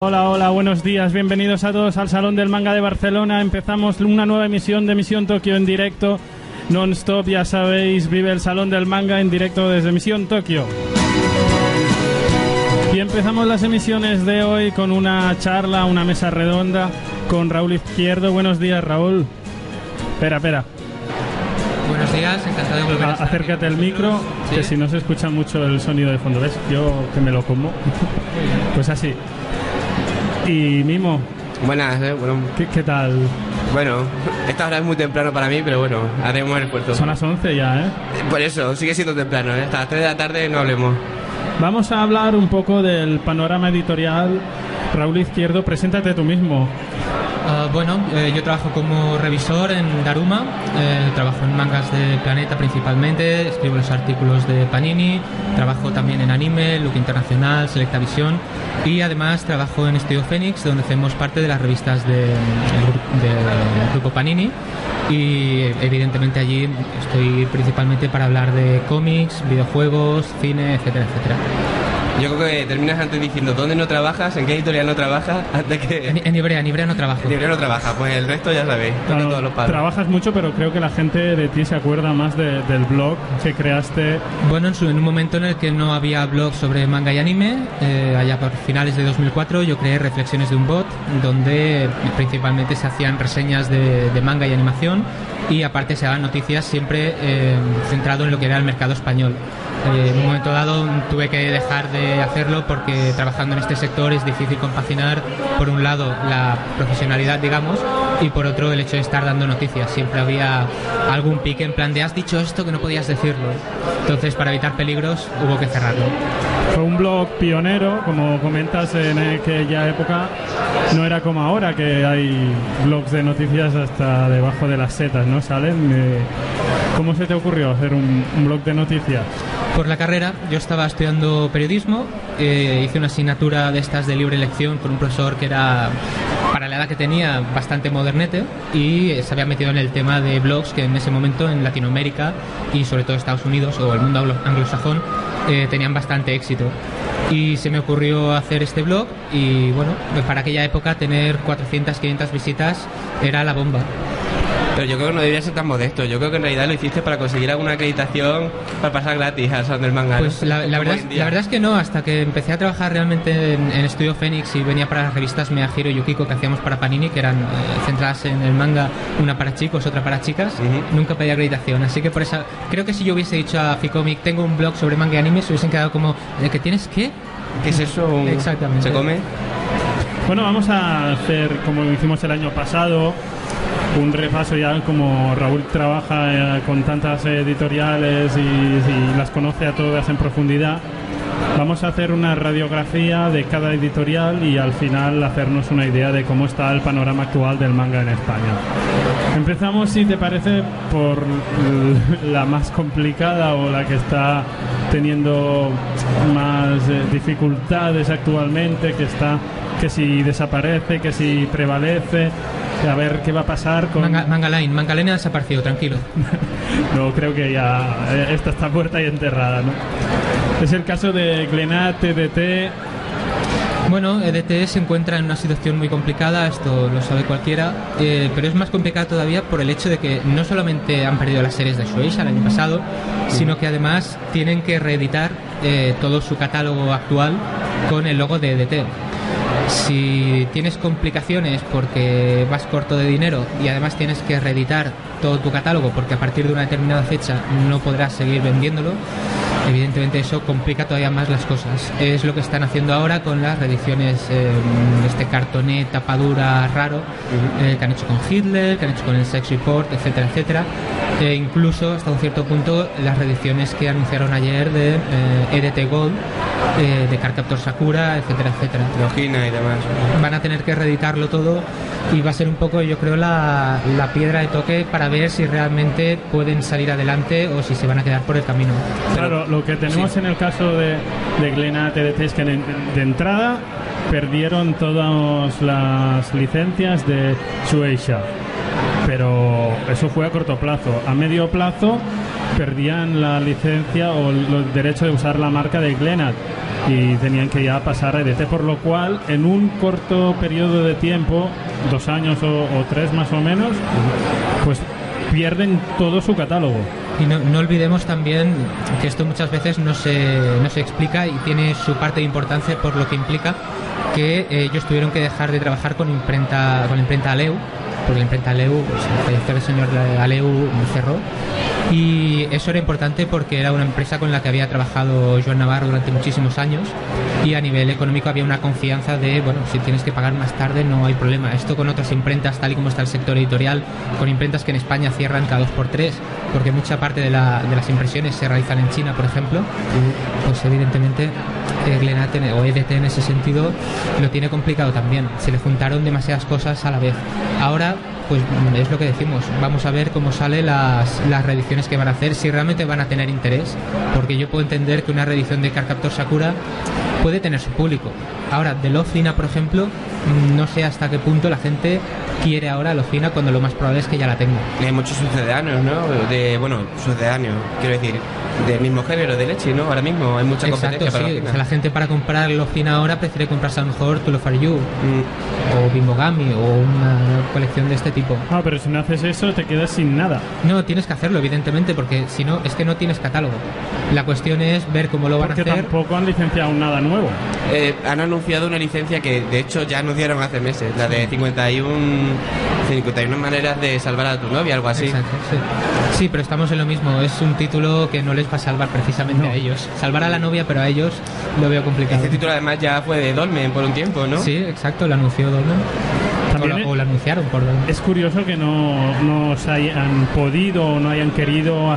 Hola, hola, buenos días, bienvenidos a todos al Salón del Manga de Barcelona. Empezamos una nueva emisión de Misión Tokio en directo, non-stop, ya sabéis, vive el Salón del Manga en directo desde Misión Tokio. Y empezamos las emisiones de hoy con una charla, una mesa redonda con Raúl Izquierdo. Buenos días, Raúl. Espera. Buenos días, encantado de volver a estar acércate al micro, ¿sí? Que si no se escucha mucho el sonido de fondo, ¿ves? Yo que me lo como. Pues así. Y Mimo. Buenas, bueno. ¿Qué tal? Bueno, esta hora es muy temprano para mí, pero bueno, haremos el esfuerzo. Son las 11 ya, ¿eh? Por eso, sigue siendo temprano, ¿eh? Hasta las 3 de la tarde no hablemos. Vamos a hablar un poco del panorama editorial. Raúl Izquierdo, preséntate tú mismo. Yo trabajo como revisor en Daruma, trabajo en mangas de Planeta principalmente, escribo los artículos de Panini, trabajo también en anime, Look Internacional, Selectavision y además trabajo en Estudio Fénix, donde hacemos parte de las revistas del grupo Panini, y evidentemente allí estoy principalmente para hablar de cómics, videojuegos, cine, etcétera, etcétera. Yo creo que terminas antes diciendo dónde no trabajas, en qué editorial no trabajas, antes que... En Ibrea no trabajo. En Ibrea no trabaja, pues el resto ya sabéis, claro, todos los padres. Trabajas mucho, pero creo que la gente de ti se acuerda más del blog que creaste. Bueno, en un momento en el que no había blog sobre manga y anime, allá por finales de 2004, yo creé Reflexiones de un Bot, donde principalmente se hacían reseñas de manga y animación, y aparte se daban noticias siempre centrado en lo que era el mercado español. En un momento dado tuve que dejar de hacerlo porque trabajando en este sector es difícil compaginar, por un lado, la profesionalidad, digamos, y por otro, el hecho de estar dando noticias. Siempre había algún pique en plan de has dicho esto que no podías decirlo. Entonces, para evitar peligros, hubo que cerrarlo. Fue un blog pionero, como comentas, en aquella época. No era como ahora, que hay blogs de noticias hasta debajo de las setas, ¿no? Salen. ¿Cómo se te ocurrió hacer un blog de noticias? Por la carrera, yo estaba estudiando periodismo, hice una asignatura de estas de libre elección con un profesor que era, para la edad que tenía, bastante modernete, y se había metido en el tema de blogs que en ese momento en Latinoamérica y sobre todo Estados Unidos o el mundo anglosajón tenían bastante éxito. Y se me ocurrió hacer este blog y bueno, para aquella época tener 400, 500 visitas era la bomba. Pero yo creo que no debería ser tan modesto. Yo creo que en realidad lo hiciste para conseguir alguna acreditación para pasar gratis al Salón del Manga. Pues la verdad es que no, hasta que empecé a trabajar realmente en Estudio Fénix y venía para las revistas Mea Hiro y Yukiko que hacíamos para Panini, que eran centradas en el manga, una para chicos, otra para chicas. Nunca pedí acreditación, así que por eso creo que si yo hubiese dicho a Ficomic tengo un blog sobre manga y anime, se hubiesen quedado como ¿de qué tienes qué? ¿Qué es eso? Exactamente. ¿Se come? Bueno, vamos a hacer, como hicimos el año pasado, un repaso. Ya como Raúl trabaja con tantas editoriales y las conoce a todas en profundidad, vamos a hacer una radiografía de cada editorial y al final hacernos una idea de cómo está el panorama actual del manga en España. Empezamos, si te parece, por la más complicada o la que está teniendo más dificultades actualmente, que si desaparece, que si prevalece. A ver qué va a pasar con... Mangaline ha desaparecido, tranquilo. No, creo que ya esta está muerta y enterrada, ¿no? Es el caso de Glenat, EDT. Bueno, EDT se encuentra en una situación muy complicada, esto lo sabe cualquiera, pero es más complicado todavía por el hecho de que no solamente han perdido las series de Shueisha el año pasado, sino que además tienen que reeditar todo su catálogo actual con el logo de EDT. Si tienes complicaciones porque vas corto de dinero y además tienes que reeditar todo tu catálogo porque a partir de una determinada fecha no podrás seguir vendiéndolo, evidentemente eso complica todavía más las cosas. Es lo que están haciendo ahora con las reediciones, este cartoné tapadura raro, que han hecho con Hitler, que han hecho con el Sex Report, etcétera, etcétera. E incluso hasta un cierto punto las reediciones que anunciaron ayer de EDT Gold, de Cardcaptor Sakura, etcétera, etcétera. Logina y demás. Van a tener que reeditarlo todo y va a ser un poco, yo creo, la piedra de toque para ver si realmente pueden salir adelante o si se van a quedar por el camino. Claro, lo que tenemos en el caso de Glenat, EDT, es que de entrada perdieron todas las licencias de Shueisha, pero eso fue a corto plazo. A medio plazo perdían la licencia o los derechos de usar la marca de Glenat. y tenían que ya pasar a EDT, por lo cual en un corto periodo de tiempo, 2 años o 3 más o menos, pues pierden todo su catálogo. Y no olvidemos también que esto muchas veces no se explica y tiene su parte de importancia por lo que implica que ellos tuvieron que dejar de trabajar con la imprenta Aleu, porque la imprenta Aleu, falleció el señor Aleu, cerró. Y eso era importante porque era una empresa con la que había trabajado Joan Navarro durante muchísimos años, y a nivel económico había una confianza de, bueno, si tienes que pagar más tarde no hay problema. Esto con otras imprentas, tal y como está el sector editorial, con imprentas que en España cierran cada 2x3, porque mucha parte de las impresiones se realizan en China, por ejemplo, pues evidentemente Glenat o EDT en ese sentido lo tiene complicado también. Se le juntaron demasiadas cosas a la vez. Ahora, pues es lo que decimos, vamos a ver cómo salen las reediciones que van a hacer, si realmente van a tener interés, porque yo puedo entender que una reedición de Cardcaptor Sakura puede tener su público. Ahora, de Lofina, por ejemplo, no sé hasta qué punto la gente quiere ahora Lofina, cuando lo más probable es que ya la tenga. Hay muchos sucedáneos, ¿no? Sucedáneos, quiero decir, del mismo género de Leche, ¿no? Ahora mismo hay mucha competencia para Lofina. O sea, la gente para comprar Lofina ahora prefiere comprarse a lo mejor To Love For You o Bimbogami o una colección de este tipo. Ah, pero si no haces eso te quedas sin nada. No, tienes que hacerlo, evidentemente, porque si no, es que no tienes catálogo. La cuestión es ver cómo lo van a hacer. Porque tampoco han licenciado nada nuevo. Han anunciado una licencia que de hecho ya anunciaron hace meses, la de 51 maneras de salvar a tu novia, algo así. Exacto, sí, pero estamos en lo mismo. Es un título que no les va a salvar precisamente a ellos. Salvar a la novia, pero a ellos lo veo complicado. Este título además ya fue de Dolmen por un tiempo, ¿no? Sí, exacto, lo anunció Dolmen. O lo anunciaron por Dolmen. Es curioso que no se hayan podido o no hayan querido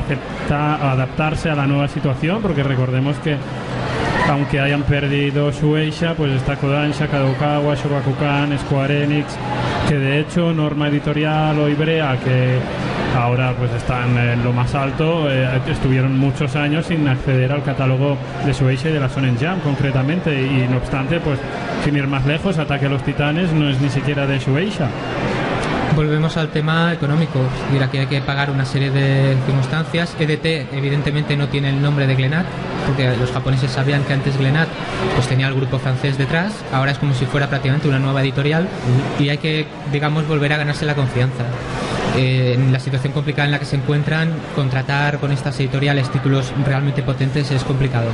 adaptarse a la nueva situación, porque recordemos que aunque hayan perdido Shueisha, pues está Kodansha, Kadokawa, Shogakukan, Square Enix, que de hecho Norma Editorial o Ibrea, que ahora pues están en lo más alto, estuvieron muchos años sin acceder al catálogo de Shueisha y de la Shonen Jump concretamente, y no obstante, pues sin ir más lejos, Ataque a los Titanes no es ni siquiera de Shueisha. Volvemos al tema económico. Mira que hay que pagar una serie de circunstancias. EDT evidentemente no tiene el nombre de Glenat, porque los japoneses sabían que antes Glenat pues tenía el grupo francés detrás. Ahora es como si fuera prácticamente una nueva editorial, y hay que, digamos, volver a ganarse la confianza. En la situación complicada en la que se encuentran, contratar con estas editoriales títulos realmente potentes es complicado.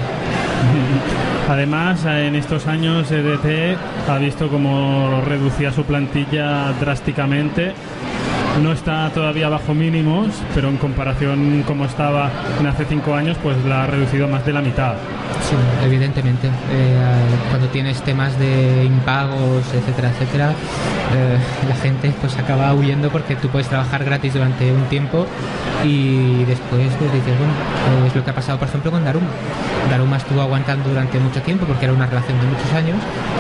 Además, en estos años EDT ha visto cómo reducía su plantilla drásticamente. No está todavía bajo mínimos, pero en comparación como estaba en hace 5 años, pues la ha reducido más de la mitad. Sí, evidentemente. Cuando tienes temas de impagos, etcétera, etcétera, la gente pues acaba huyendo, porque tú puedes trabajar gratis durante un tiempo y después pues dices, bueno, es lo que ha pasado por ejemplo con Daruma. Daruma estuvo aguantando durante mucho tiempo porque era una relación de muchos años,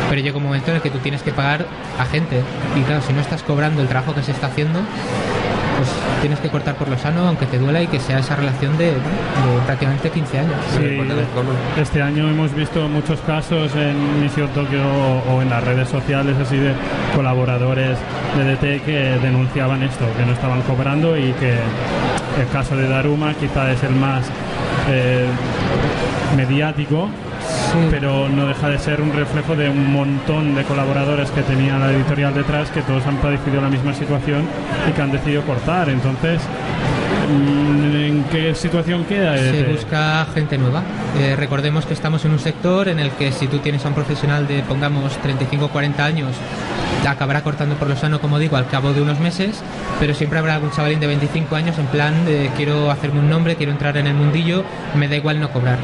pero llega un momento en el que tú tienes que pagar a gente, y claro, si no estás cobrando el trabajo que se está haciendo, pues tienes que cortar por lo sano, aunque te duela, y que sea esa relación de prácticamente 15 años. Sí, este año hemos visto muchos casos en Mission Tokyo o en las redes sociales así de colaboradores de DT que denunciaban esto, que no estaban cobrando, y que el caso de Daruma quizá es el más mediático. Sí. Pero no deja de ser un reflejo de un montón de colaboradores que tenía la editorial detrás, que todos han padecido la misma situación y que han decidido cortar. Entonces, ¿en qué situación queda? Se busca gente nueva. Recordemos que estamos en un sector en el que si tú tienes a un profesional de, pongamos, 35 o 40 años, acabará cortando por lo sano, como digo, al cabo de unos meses, pero siempre habrá algún chavalín de 25 años en plan de quiero hacerme un nombre, quiero entrar en el mundillo, me da igual no cobrar.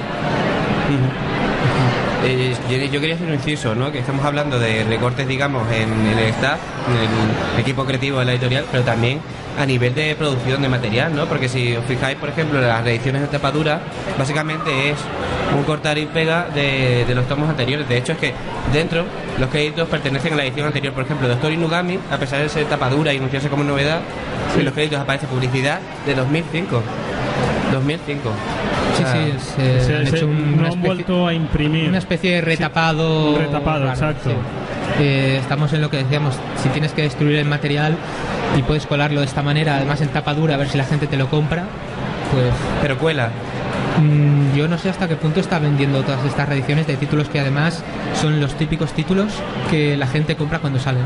Yo quería hacer un inciso, ¿no? Que estamos hablando de recortes, digamos, en el staff, en el equipo creativo de la editorial, pero también a nivel de producción de material, ¿no? Porque si os fijáis, por ejemplo, en las reediciones de tapadura, básicamente es un cortar y pega de los tomos anteriores. De hecho, es que dentro los créditos pertenecen a la edición anterior. Por ejemplo, Doctor Inugami, a pesar de ser tapadura y anunciarse como novedad, en los créditos aparece publicidad de 2005. 2005. Sí, han hecho no han vuelto a imprimir. Una especie de retapado. Sí, retapado, claro, exacto. Sí. Estamos en lo que decíamos, si tienes que destruir el material y puedes colarlo de esta manera, además en tapa dura, a ver si la gente te lo compra, pues... Pero cuela. Yo no sé hasta qué punto está vendiendo todas estas reediciones de títulos que además son los típicos títulos que la gente compra cuando salen.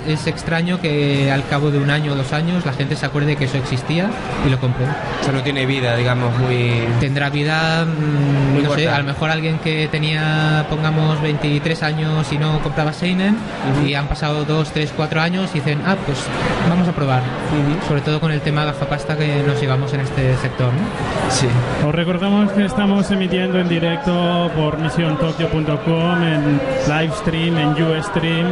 Es extraño que al cabo de un año o 2 años la gente se acuerde que eso existía y lo compre. O sea, no tiene vida, digamos, muy... Tendrá vida, muy no sé, corta. a lo mejor alguien que tenía, pongamos, 23 años y no compraba Seinen, y han pasado 2, 3, 4 años y dicen, pues vamos a probar. Sobre todo con el tema gafapasta que nos llevamos en este sector, ¿no? Sí. Os recordamos que estamos emitiendo en directo por misiontokyo.com, en livestream, en Ustream,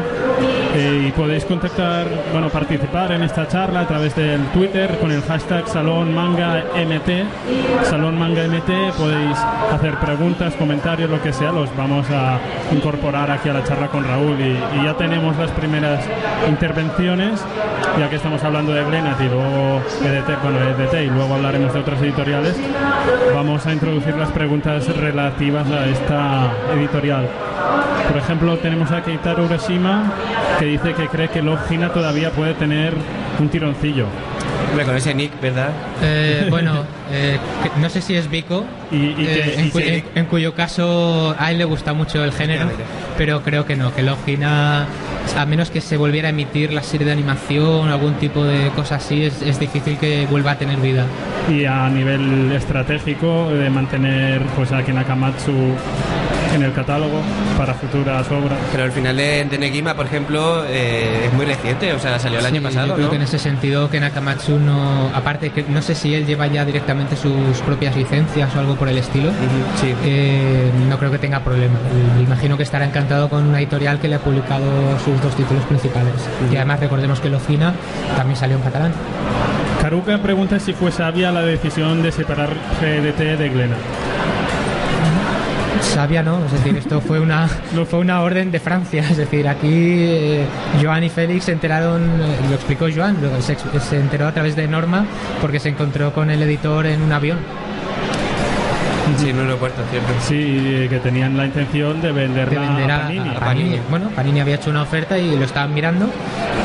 y podéis contactar, participar en esta charla a través del Twitter con el hashtag SalonMangaMT. SalonMangaMT, podéis hacer preguntas, comentarios, lo que sea, los vamos a incorporar aquí a la charla con Raúl, y ya tenemos las primeras intervenciones, ya que estamos hablando de Glenat y luego EDT, y luego hablaremos de otras editoriales. Vamos a introducir las preguntas relativas a esta editorial. Por ejemplo, tenemos a Keitaro Urashima, que dice que cree que Love Hina todavía puede tener un tironcillo. Hombre, con ese nick, ¿verdad? No sé si es Vico, que en cuyo caso a él le gusta mucho el género, pero creo que no, que Love Hina, a menos que se volviera a emitir la serie de animación o algún tipo de cosa así, es difícil que vuelva a tener vida. Y a nivel estratégico, de mantener pues a Nakamatsu en el catálogo para futuras obras. Pero el final de Negima, por ejemplo, es muy reciente, o sea, salió el año pasado, yo creo ¿no? que en ese sentido que Nakamatsu no, aparte que no sé si él lleva ya directamente sus propias licencias o algo por el estilo. Sí. No creo que tenga problema. Me imagino que estará encantado con una editorial que le ha publicado sus 2 títulos principales. Y además recordemos que Lofina también salió en catalán. Karuka pregunta si fue sabia la decisión de separar GDT de Glenat. Sabia no, es decir, esto fue una orden de Francia, es decir, aquí Joan y Félix se enteraron, lo explicó Joan, se enteró a través de Norma porque se encontró con el editor en un avión. Sí, en un aeropuerto, cierto. Sí, que tenían la intención de venderla a Panini. a Panini. Bueno, Panini había hecho una oferta y lo estaban mirando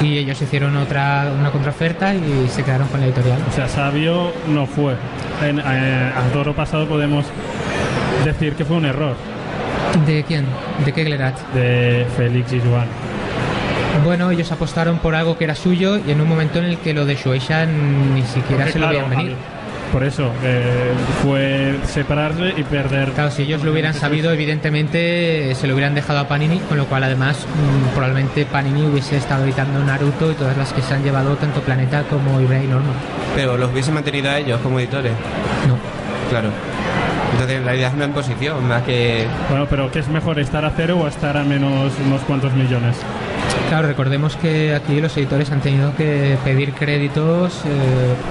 y ellos hicieron una contraoferta y se quedaron con la editorial. O sea, sabio no fue. Al toro pasado podemos decir que fue un error. ¿De quién? ¿De qué Glenat? De Félix y Joan. Bueno, ellos apostaron por algo que era suyo y en un momento en el que lo de Shueisha ni siquiera se lo veían venir. Por eso, fue separarse y perder. Claro, si ellos lo hubieran sabido, evidentemente se lo hubieran dejado a Panini, con lo cual además probablemente Panini hubiese estado editando Naruto y todas las que se han llevado tanto Planeta como Ibrea y Norma. Pero los hubiese mantenido a ellos como editores. No. Claro. Entonces la idea es una imposición, más que... Bueno, pero ¿qué es mejor, estar a cero o estar a menos unos cuantos millones? Claro, recordemos que aquí los editores han tenido que pedir créditos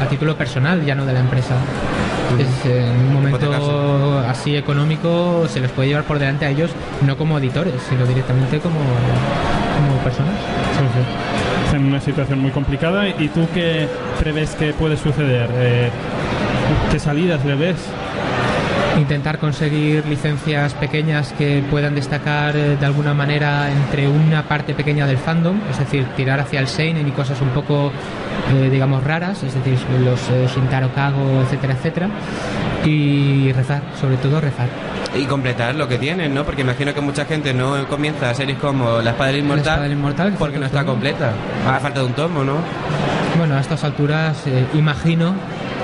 a título personal, ya no de la empresa. En un momento así económico se les puede llevar por delante a ellos, no como editores, sino directamente como personas. Sí, sí. Es en una situación muy complicada. ¿Y tú qué prevés que puede suceder? ¿Qué salidas le ves? Intentar conseguir licencias pequeñas que puedan destacar de alguna manera entre una parte pequeña del fandom, es decir, tirar hacia el seinen y cosas un poco digamos raras, es decir, los Shintaro Kago, etcétera, etcétera, y rezar, sobre todo rezar. Y completar lo que tienen, ¿no? Porque imagino que mucha gente no comienza series como La Espada del Inmortal, porque no está completa. A falta de un tomo, ¿no? Bueno, a estas alturas imagino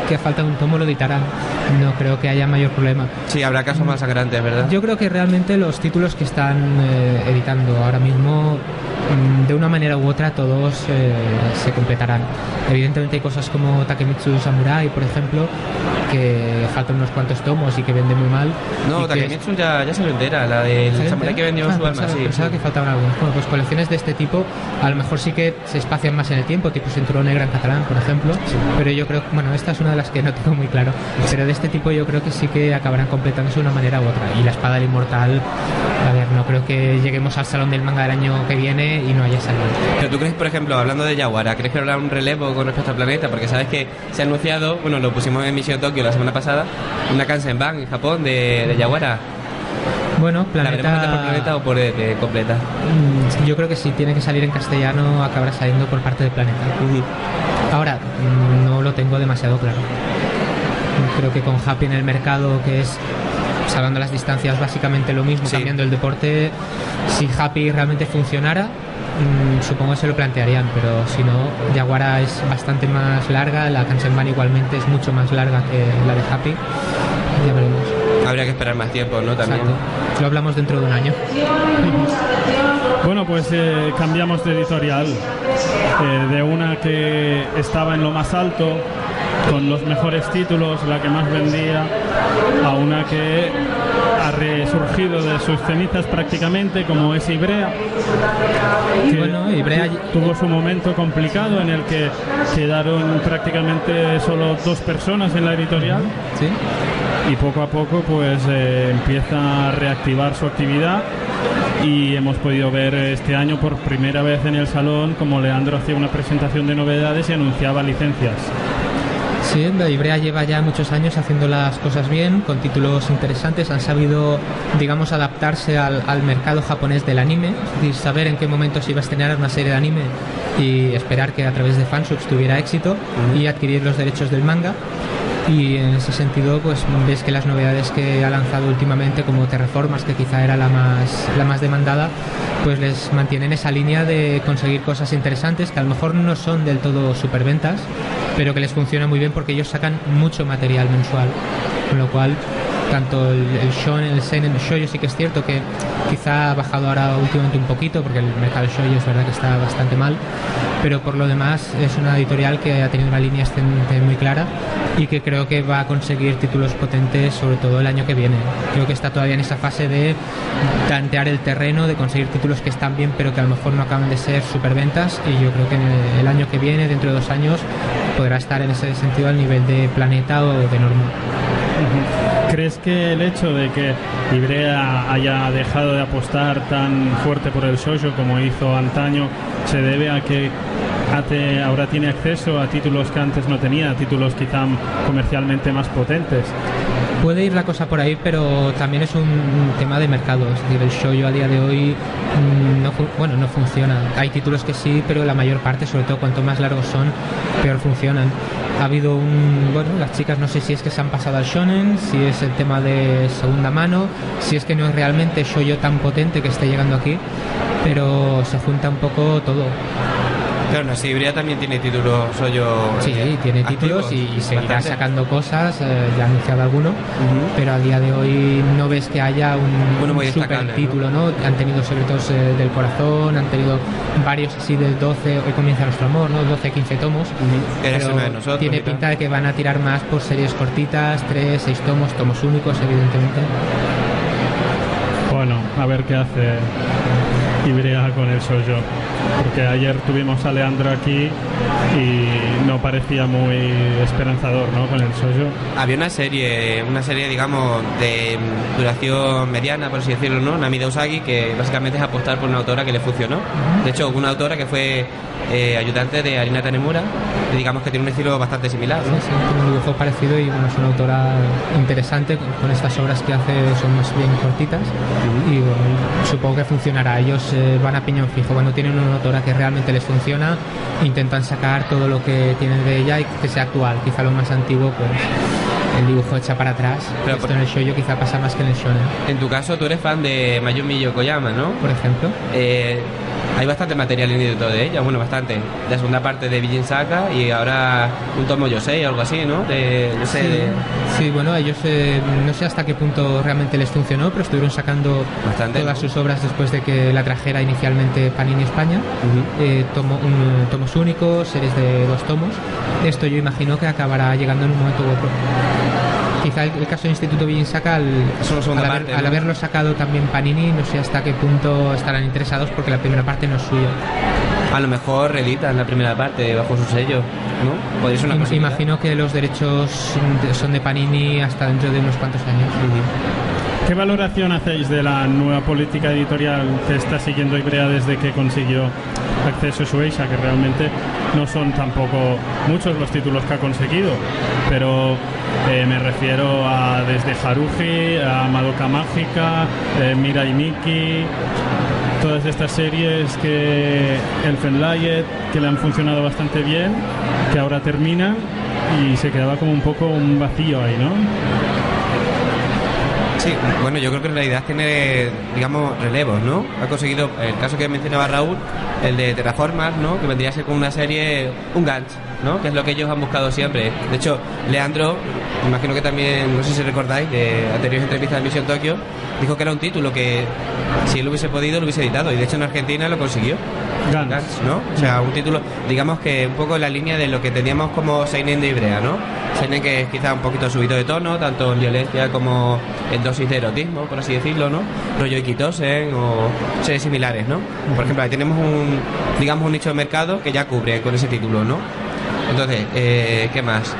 que a falta de un tomo lo editarán. No creo que haya mayor problema. Sí, habrá casos más sangrantes, ¿verdad? Yo creo que realmente los títulos que están editando ahora mismo, de una manera u otra, todos se completarán. Evidentemente hay cosas como Takemitsu Samurai, por ejemplo, que faltan unos cuantos tomos y que vende muy mal. No, Takemitsu ya se lo entera, la del Samurai que vendió su alma, sí. Pensaba que faltaban algunos. Bueno, pues colecciones de este tipo a lo mejor sí que se espacian más en el tiempo, tipo Cinturón Negra en catalán, por ejemplo, sí. Pero yo creo, bueno, esta es una de las que no tengo muy claro, pero de este tipo yo creo que sí que acabarán completándose de una manera u otra. Y La Espada del Inmortal, a ver, no creo que lleguemos al Salón del Manga del año que viene y no haya salido. Pero tú crees, por ejemplo, hablando de Yawara, ¿crees que habrá un relevo con respecto al Planeta? Porque sabes que se ha anunciado, bueno, lo pusimos en Mission Tokyo la semana pasada, una Kansenban en Japón de Yawara. Bueno, Planeta... ¿La veremos por Planeta o por completa? Yo creo que si tiene que salir en castellano acabará saliendo por parte de Planeta. Ahora, no lo tengo demasiado claro. Creo que con Happy en el mercado, que es, salvando las distancias, básicamente lo mismo, cambiando el deporte, si Happy realmente funcionara, supongo que se lo plantearían, pero si no, Yaguara es bastante más larga, la Kansenban igualmente es mucho más larga que la de Happy. Ya veremos. Habría que esperar más tiempo, ¿no? También. Exacto. Lo hablamos dentro de un año. Bueno, pues cambiamos de editorial, de una que estaba en lo más alto, con los mejores títulos, la que más vendía, a una que ha resurgido de sus cenizas prácticamente, como es Ibrea, que bueno, Ibrea tuvo su momento complicado en el que quedaron prácticamente solo 2 personas en la editorial. ¿Sí? Y poco a poco pues empieza a reactivar su actividad, y hemos podido ver este año por primera vez en el salón como Leandro hacía una presentación de novedades y anunciaba licencias. Sí, Ibrea lleva ya muchos años haciendo las cosas bien, con títulos interesantes. Han sabido, digamos, adaptarse al mercado japonés del anime, es decir, saber en qué momento se iba a estrenar una serie de anime y esperar que a través de fansubs tuviera éxito y adquirir los derechos del manga. Y en ese sentido, pues ves que las novedades que ha lanzado últimamente, como Terraformers, que quizá era la más demandada, pues les mantienen esa línea de conseguir cosas interesantes que a lo mejor no son del todo superventas, pero que les funciona muy bien porque ellos sacan mucho material mensual, con lo cual tanto el shonen, el seinen, el shoujo sí que es cierto que quizá ha bajado ahora últimamente un poquito porque el mercado del shoujo es verdad que está bastante mal, pero por lo demás es una editorial que ha tenido una línea ascendente muy clara y que creo que va a conseguir títulos potentes sobre todo el año que viene. Creo que está todavía en esa fase de tantear el terreno, de conseguir títulos que están bien pero que a lo mejor no acaban de ser superventas, y yo creo que el año que viene, dentro de 2 años, podrá estar en ese sentido al nivel de Planeta o de Norma. ¿Crees que el hecho de que Ibrea haya dejado de apostar tan fuerte por el shoujo como hizo antaño se debe a que ahora tiene acceso a títulos que antes no tenía, títulos quizá comercialmente más potentes? Puede ir la cosa por ahí, pero también es un tema de mercado. Es decir, el shoujo a día de hoy no funciona. Hay títulos que sí, pero la mayor parte, sobre todo cuanto más largos son, peor funcionan. Ha habido las chicas no sé si es que se han pasado al shonen, si es el tema de segunda mano, si es que no es realmente shoujo tan potente que esté llegando aquí, pero se junta un poco todo. Claro, no, sí, Ibrea también tiene títulos shoujo. Sí, tiene títulos y seguirá sacando cosas, ya ha anunciado alguno, pero a día de hoy no ves que haya un super título, ¿no? Han tenido Secretos del Corazón, han tenido varios así del 12, hoy comienza nuestro amor, ¿no? 12, 15 tomos, pero uno de nosotros, tiene pinta de que van a tirar más por series cortitas, 3, 6 tomos únicos, evidentemente. Bueno, a ver qué hace Ibrea con el shoujo, porque ayer tuvimos a Leandro aquí y no parecía muy esperanzador, ¿no?, con el shoujo. Había una serie digamos de duración mediana, por así decirlo, ¿no? Namida Usagi, que básicamente es apostar por una autora que le funcionó. De hecho, una autora que fue ayudante de Arina Tanemura, digamos que tiene un estilo bastante similar, ¿no? Sí, tiene un dibujo parecido y es una autora interesante, con estas obras que hace son más bien cortitas y supongo que funcionará. Ellos van a piñón fijo, cuando tienen una autora que realmente les funciona, intentan sacar todo lo que tienen de ella y que sea actual. Quizá lo más antiguo, pues el dibujo echa para atrás. Pero esto en el shoujo quizá pasa más que en el shonen. En tu caso, tú eres fan de Mayumi Yokoyama, ¿no? Por ejemplo. Hay bastante material inédito de ella, bueno, bastante. La segunda parte de Bijin Saka y ahora un tomo Yosei o algo así, ¿no? Sí, bueno, ellos no sé hasta qué punto realmente les funcionó, pero estuvieron sacando bastante, todas sus obras después de que la trajera inicialmente Panini España. Tomos únicos, series de 2 tomos. Esto yo imagino que acabará llegando en un momento u otro. Quizá el caso del Instituto Bijin Saka, al haberlo sacado también Panini, no sé hasta qué punto estarán interesados porque la primera parte no es suya. A lo mejor reeditan la primera parte bajo su sello, ¿no? Podría ser una posibilidad. Imagino que los derechos son de Panini hasta dentro de unos cuantos años. ¿Qué valoración hacéis de la nueva política editorial que está siguiendo Ibrea desde que consiguió acceso a Shueisha? Que realmente no son tampoco muchos los títulos que ha conseguido, pero me refiero a desde Haruhi, a Madoka Mágica, Mirai Nikki, todas estas series que Elfen Lied, que le han funcionado bastante bien, que ahora terminan y se quedaba como un poco un vacío ahí, ¿no? Sí, bueno, yo creo que en realidad tiene, digamos, relevos, ¿no? Ha conseguido, el caso que mencionaba Raúl, el de Terraformers, ¿no? Que vendría a ser como una serie, un gancho, ¿no? Que es lo que ellos han buscado siempre. De hecho, Leandro, me imagino que también, no sé si recordáis, de anteriores entrevistas de Mission Tokyo, dijo que era un título que, si él hubiese podido, lo hubiese editado. Y de hecho en Argentina lo consiguió. Gantz, ¿no? O sea, un título, digamos que un poco en la línea de lo que teníamos como Seinen de Ibrea, ¿no? Seinen que es quizá un poquito subido de tono, tanto en violencia como en dosis de erotismo, por así decirlo, ¿no? Rollo Ikitosen o series similares, ¿no? Por ejemplo, ahí tenemos un nicho de mercado que ya cubre con ese título, ¿no? Entonces, ¿qué más?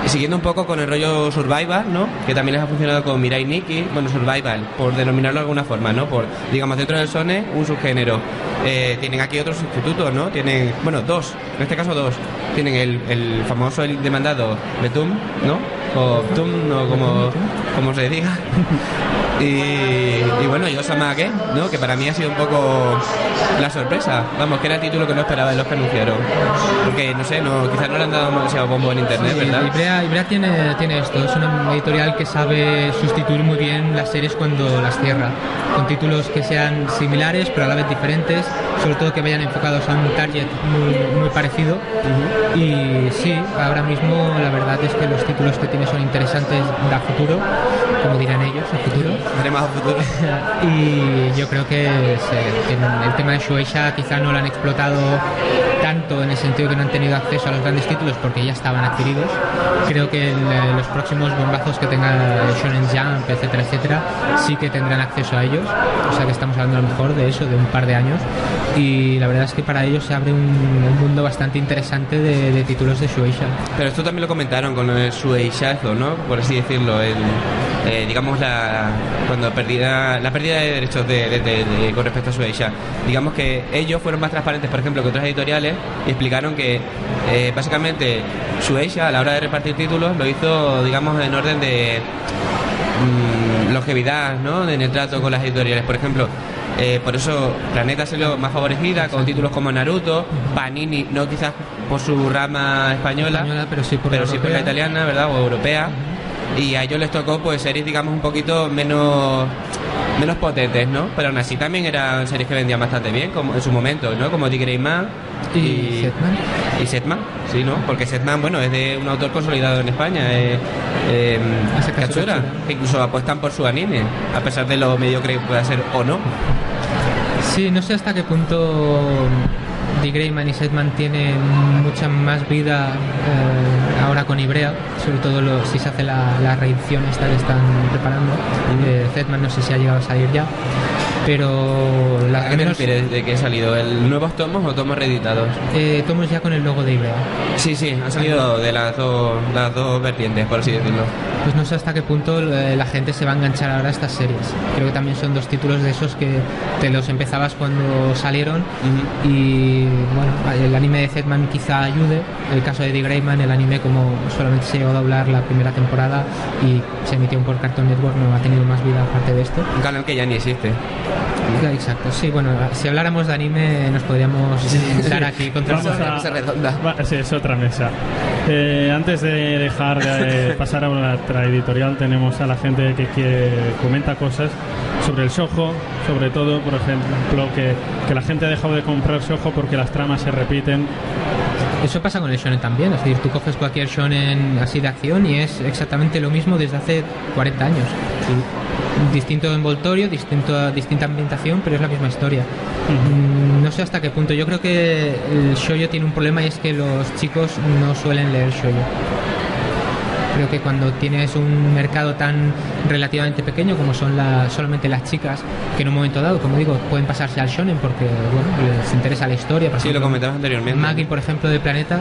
Siguiendo un poco con el rollo Survival, ¿no? Que también les ha funcionado con Mirai Nikki, bueno, Survival, por denominarlo de alguna forma, ¿no? Por, digamos, dentro del shonen, un subgénero. Tienen aquí otros sustitutos, ¿no? Tienen, bueno, dos, en este caso dos. Tienen el famoso, el demandado Betum, ¿no? O Betum, no, como se diga. Y bueno, y Osamake, ¿no? Que para mí ha sido un poco la sorpresa. Vamos, que era el título que no esperaba de los que anunciaron. Porque, no sé, quizás no le han dado demasiado bombo en internet, sí, ¿verdad? Ibrea tiene esto. Es una editorial que sabe sustituir muy bien las series cuando las cierra. Con títulos que sean similares, pero a la vez diferentes. Sobre todo que vayan enfocados a un target muy parecido. Y sí, ahora mismo la verdad es que los títulos que tiene son interesantes a futuro, como dirán ellos, a futuro. Veremos a futuro. Y yo creo que el tema de Shueisha quizá no lo han explotado tanto, en el sentido que no han tenido acceso a los grandes títulos porque ya estaban adquiridos. Creo que los próximos bombazos que tenga Shonen Jump, etcétera, etcétera, sí que tendrán acceso a ellos. O sea que estamos hablando a lo mejor de eso, de un par de años. Y la verdad es que para ellos se abre un mundo bastante interesante de títulos de Shueisha. Pero esto también lo comentaron con el Shueishazo, ¿no? Por así decirlo, digamos la pérdida de derechos con respecto a Shueisha. Digamos que ellos fueron más transparentes, por ejemplo, que otras editoriales, y explicaron que básicamente Shueisha, a la hora de repartir títulos, lo hizo, digamos, en orden de longevidad, ¿no? En el trato con las editoriales. Por ejemplo, por eso Planeta salió más favorecida con títulos como Naruto, Panini, no quizás por su rama española, pero sí por la italiana, ¿verdad? O europea. Y a ellos les tocó pues series, digamos, un poquito menos potentes, ¿no? Pero aún así también eran series que vendían bastante bien, como en su momento, ¿no? Como The Greyman y Setman. Y Setman, sí, ¿no? Porque Setman, bueno, es de un autor consolidado en España, Katsura, que incluso apuestan por su anime, a pesar de lo mediocre que pueda ser o no. Sí, no sé hasta qué punto The Greyman y Setman tienen mucha más vida ahora con Ibrea, sobre todo si se hace la reedición esta que están preparando. Setman no sé si ha llegado a salir ya, pero ¿A qué te refieres de que ha salido? ¿El nuevos tomos o tomos reeditados? Tomos ya con el logo de Ibrea. Sí, han salido de las dos vertientes, por así decirlo. Pues no sé hasta qué punto la gente se va a enganchar ahora a estas series. Creo que también son dos títulos de esos que te los empezabas cuando salieron. Y bueno, el anime de Setman quizá ayude. El caso de The Greyman, el anime, como solamente se llegó a doblar la primera temporada y se emitió por Cartoon Network, no ha tenido más vida aparte de esto. Un canal que ya ni existe. Exacto, sí, bueno, si habláramos de anime nos podríamos dar aquí contra una mesa redonda. Sí, es otra mesa. Antes de dejar de pasar a otra editorial, tenemos a la gente que comenta cosas sobre el shoujo, sobre todo, por ejemplo, que la gente ha dejado de comprar shoujo porque las tramas se repiten. Eso pasa con el shonen también, es decir, tú coges cualquier shonen así de acción y es exactamente lo mismo desde hace 40 años. Distinto envoltorio, distinta ambientación, pero es la misma historia. No sé hasta qué punto. Yo creo que el shoujo tiene un problema y es que los chicos no suelen leer shoujo. Creo que cuando tienes un mercado tan relativamente pequeño como son solamente las chicas, que en un momento dado, como digo, pueden pasarse al shonen porque bueno, les interesa la historia. Por ejemplo, lo comentabas anteriormente. Magi, por ejemplo, de Planeta,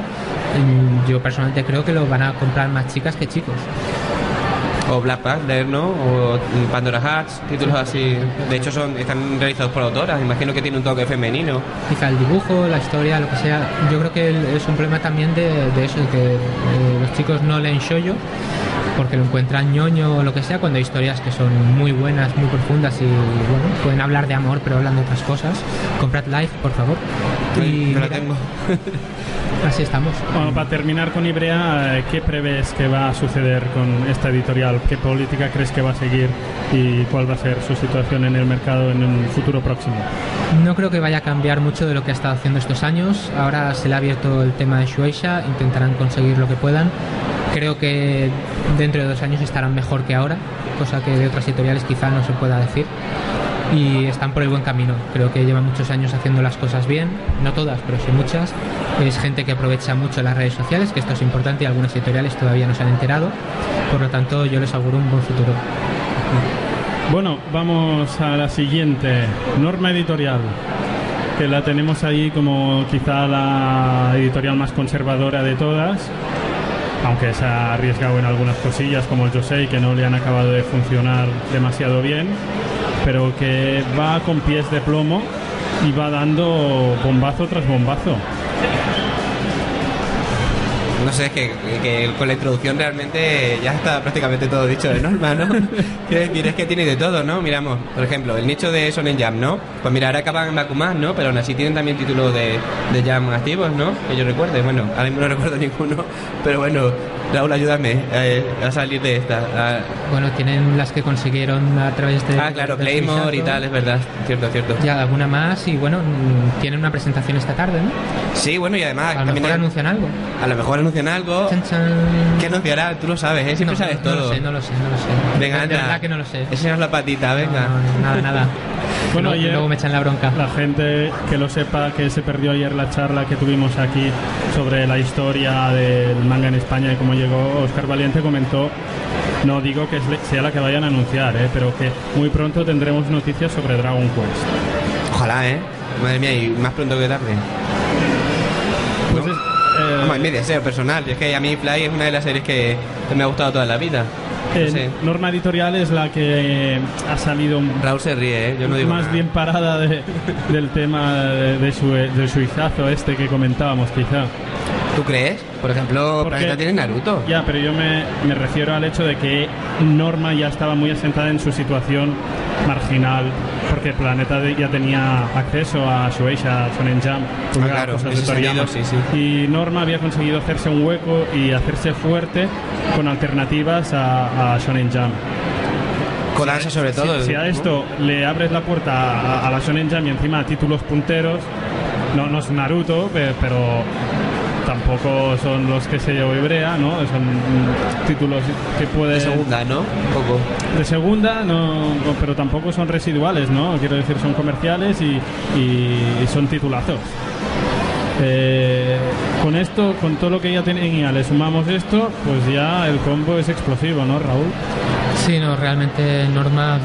yo personalmente creo que lo van a comprar más chicas que chicos. O Black Panther, ¿no? O Pandora Hearts, títulos así. De hecho están realizados por autoras, imagino que tiene un toque femenino. Quizá el dibujo, la historia, lo que sea. Yo creo que es un problema también de eso, de que los chicos no leen shoujo porque lo encuentran ñoño o lo que sea, cuando hay historias que son muy buenas, muy profundas y bueno, pueden hablar de amor pero hablan de otras cosas. Comprad Life, por favor. No la tengo. Así estamos. Bueno, para terminar con Ibrea, ¿qué prevés que va a suceder con esta editorial? ¿Qué política crees que va a seguir y cuál va a ser su situación en el mercado en un futuro próximo? No creo que vaya a cambiar mucho de lo que ha estado haciendo estos años. Ahora se le ha abierto el tema de Shueisha, intentarán conseguir lo que puedan. Creo que dentro de 2 años estarán mejor que ahora, cosa que de otras editoriales quizá no se pueda decir. Y están por el buen camino. Creo que llevan muchos años haciendo las cosas bien, no todas, pero sí muchas. Es gente que aprovecha mucho las redes sociales, que esto es importante y algunas editoriales todavía no se han enterado. Por lo tanto, yo les auguro un buen futuro. Bueno, vamos a la siguiente, Norma Editorial, que la tenemos ahí como quizá la editorial más conservadora de todas, aunque se ha arriesgado en algunas cosillas como el Josei, que no le han acabado de funcionar demasiado bien, pero que va con pies de plomo y va dando bombazo tras bombazo. No sé, es que con la introducción realmente ya está prácticamente todo dicho de Norma, ¿no? Quiero decir, es que tiene de todo, ¿no? Miramos, por ejemplo, el nicho de Shonen Jump, ¿no? Pues mira, ahora acaban en Bakuman, ¿no? Pero aún así tienen también títulos de Jump activos, ¿no? Que yo recuerde. Bueno, ahora mismo no recuerdo ninguno, pero bueno, Raúl, ayúdame a salir de esta. Bueno, tienen las que consiguieron a través de... claro, Claymore y tal, es verdad, cierto. Ya, alguna más y bueno, tienen una presentación esta tarde, ¿no? Sí, bueno, y además... A lo mejor anuncian algo. A lo mejor anuncian algo. Chan, chan. ¿Qué anunciará? Tú lo sabes, ¿eh? Siempre sabes todo. No lo sé. Venga, de anda. verdad que no lo sé. Enseñaos la patita, venga. No, nada. Bueno, ayer, luego me echan la bronca. La gente que lo sepa, que se perdió ayer la charla que tuvimos aquí sobre la historia del manga en España y cómo llegó, Óscar Valiente comentó, no digo que sea la que vayan a anunciar, pero que muy pronto tendremos noticias sobre Dragon Quest. Ojalá, madre mía, y más pronto que tarde. Pues ¿no? Como es mi deseo personal, y es que a mí Fly es una de las series que me ha gustado toda la vida. Sí. Norma Editorial es la que ha salido Raúl se ríe, yo no digo más nada. bien parada del tema del suizazo este que comentábamos, quizá. ¿Tú crees? Por ejemplo, Porque, Planeta tiene Naruto. Ya, pero yo me refiero al hecho de que Norma ya estaba muy asentada en su situación marginal, porque Planeta ya tenía acceso a Shueisha, a Shonen Jump, claro, cosas en de ese Toriyama. sentido, sí. Y Norma había conseguido hacerse un hueco y hacerse fuerte con alternativas a Shonen Jump. Colarse sobre todo. Si a esto le abres la puerta a la Shonen Jump y encima a títulos punteros, no es Naruto, pero tampoco son los que se llevó Ibrea, ¿no? Son títulos que pueden... De segunda, ¿no? Un poco. De segunda, no, pero tampoco son residuales, ¿no? Quiero decir, son comerciales y son titulazos. Con esto, con todo lo que ya tenía, le sumamos esto, pues ya el combo es explosivo, ¿no, Raúl? Sí, no, realmente Norma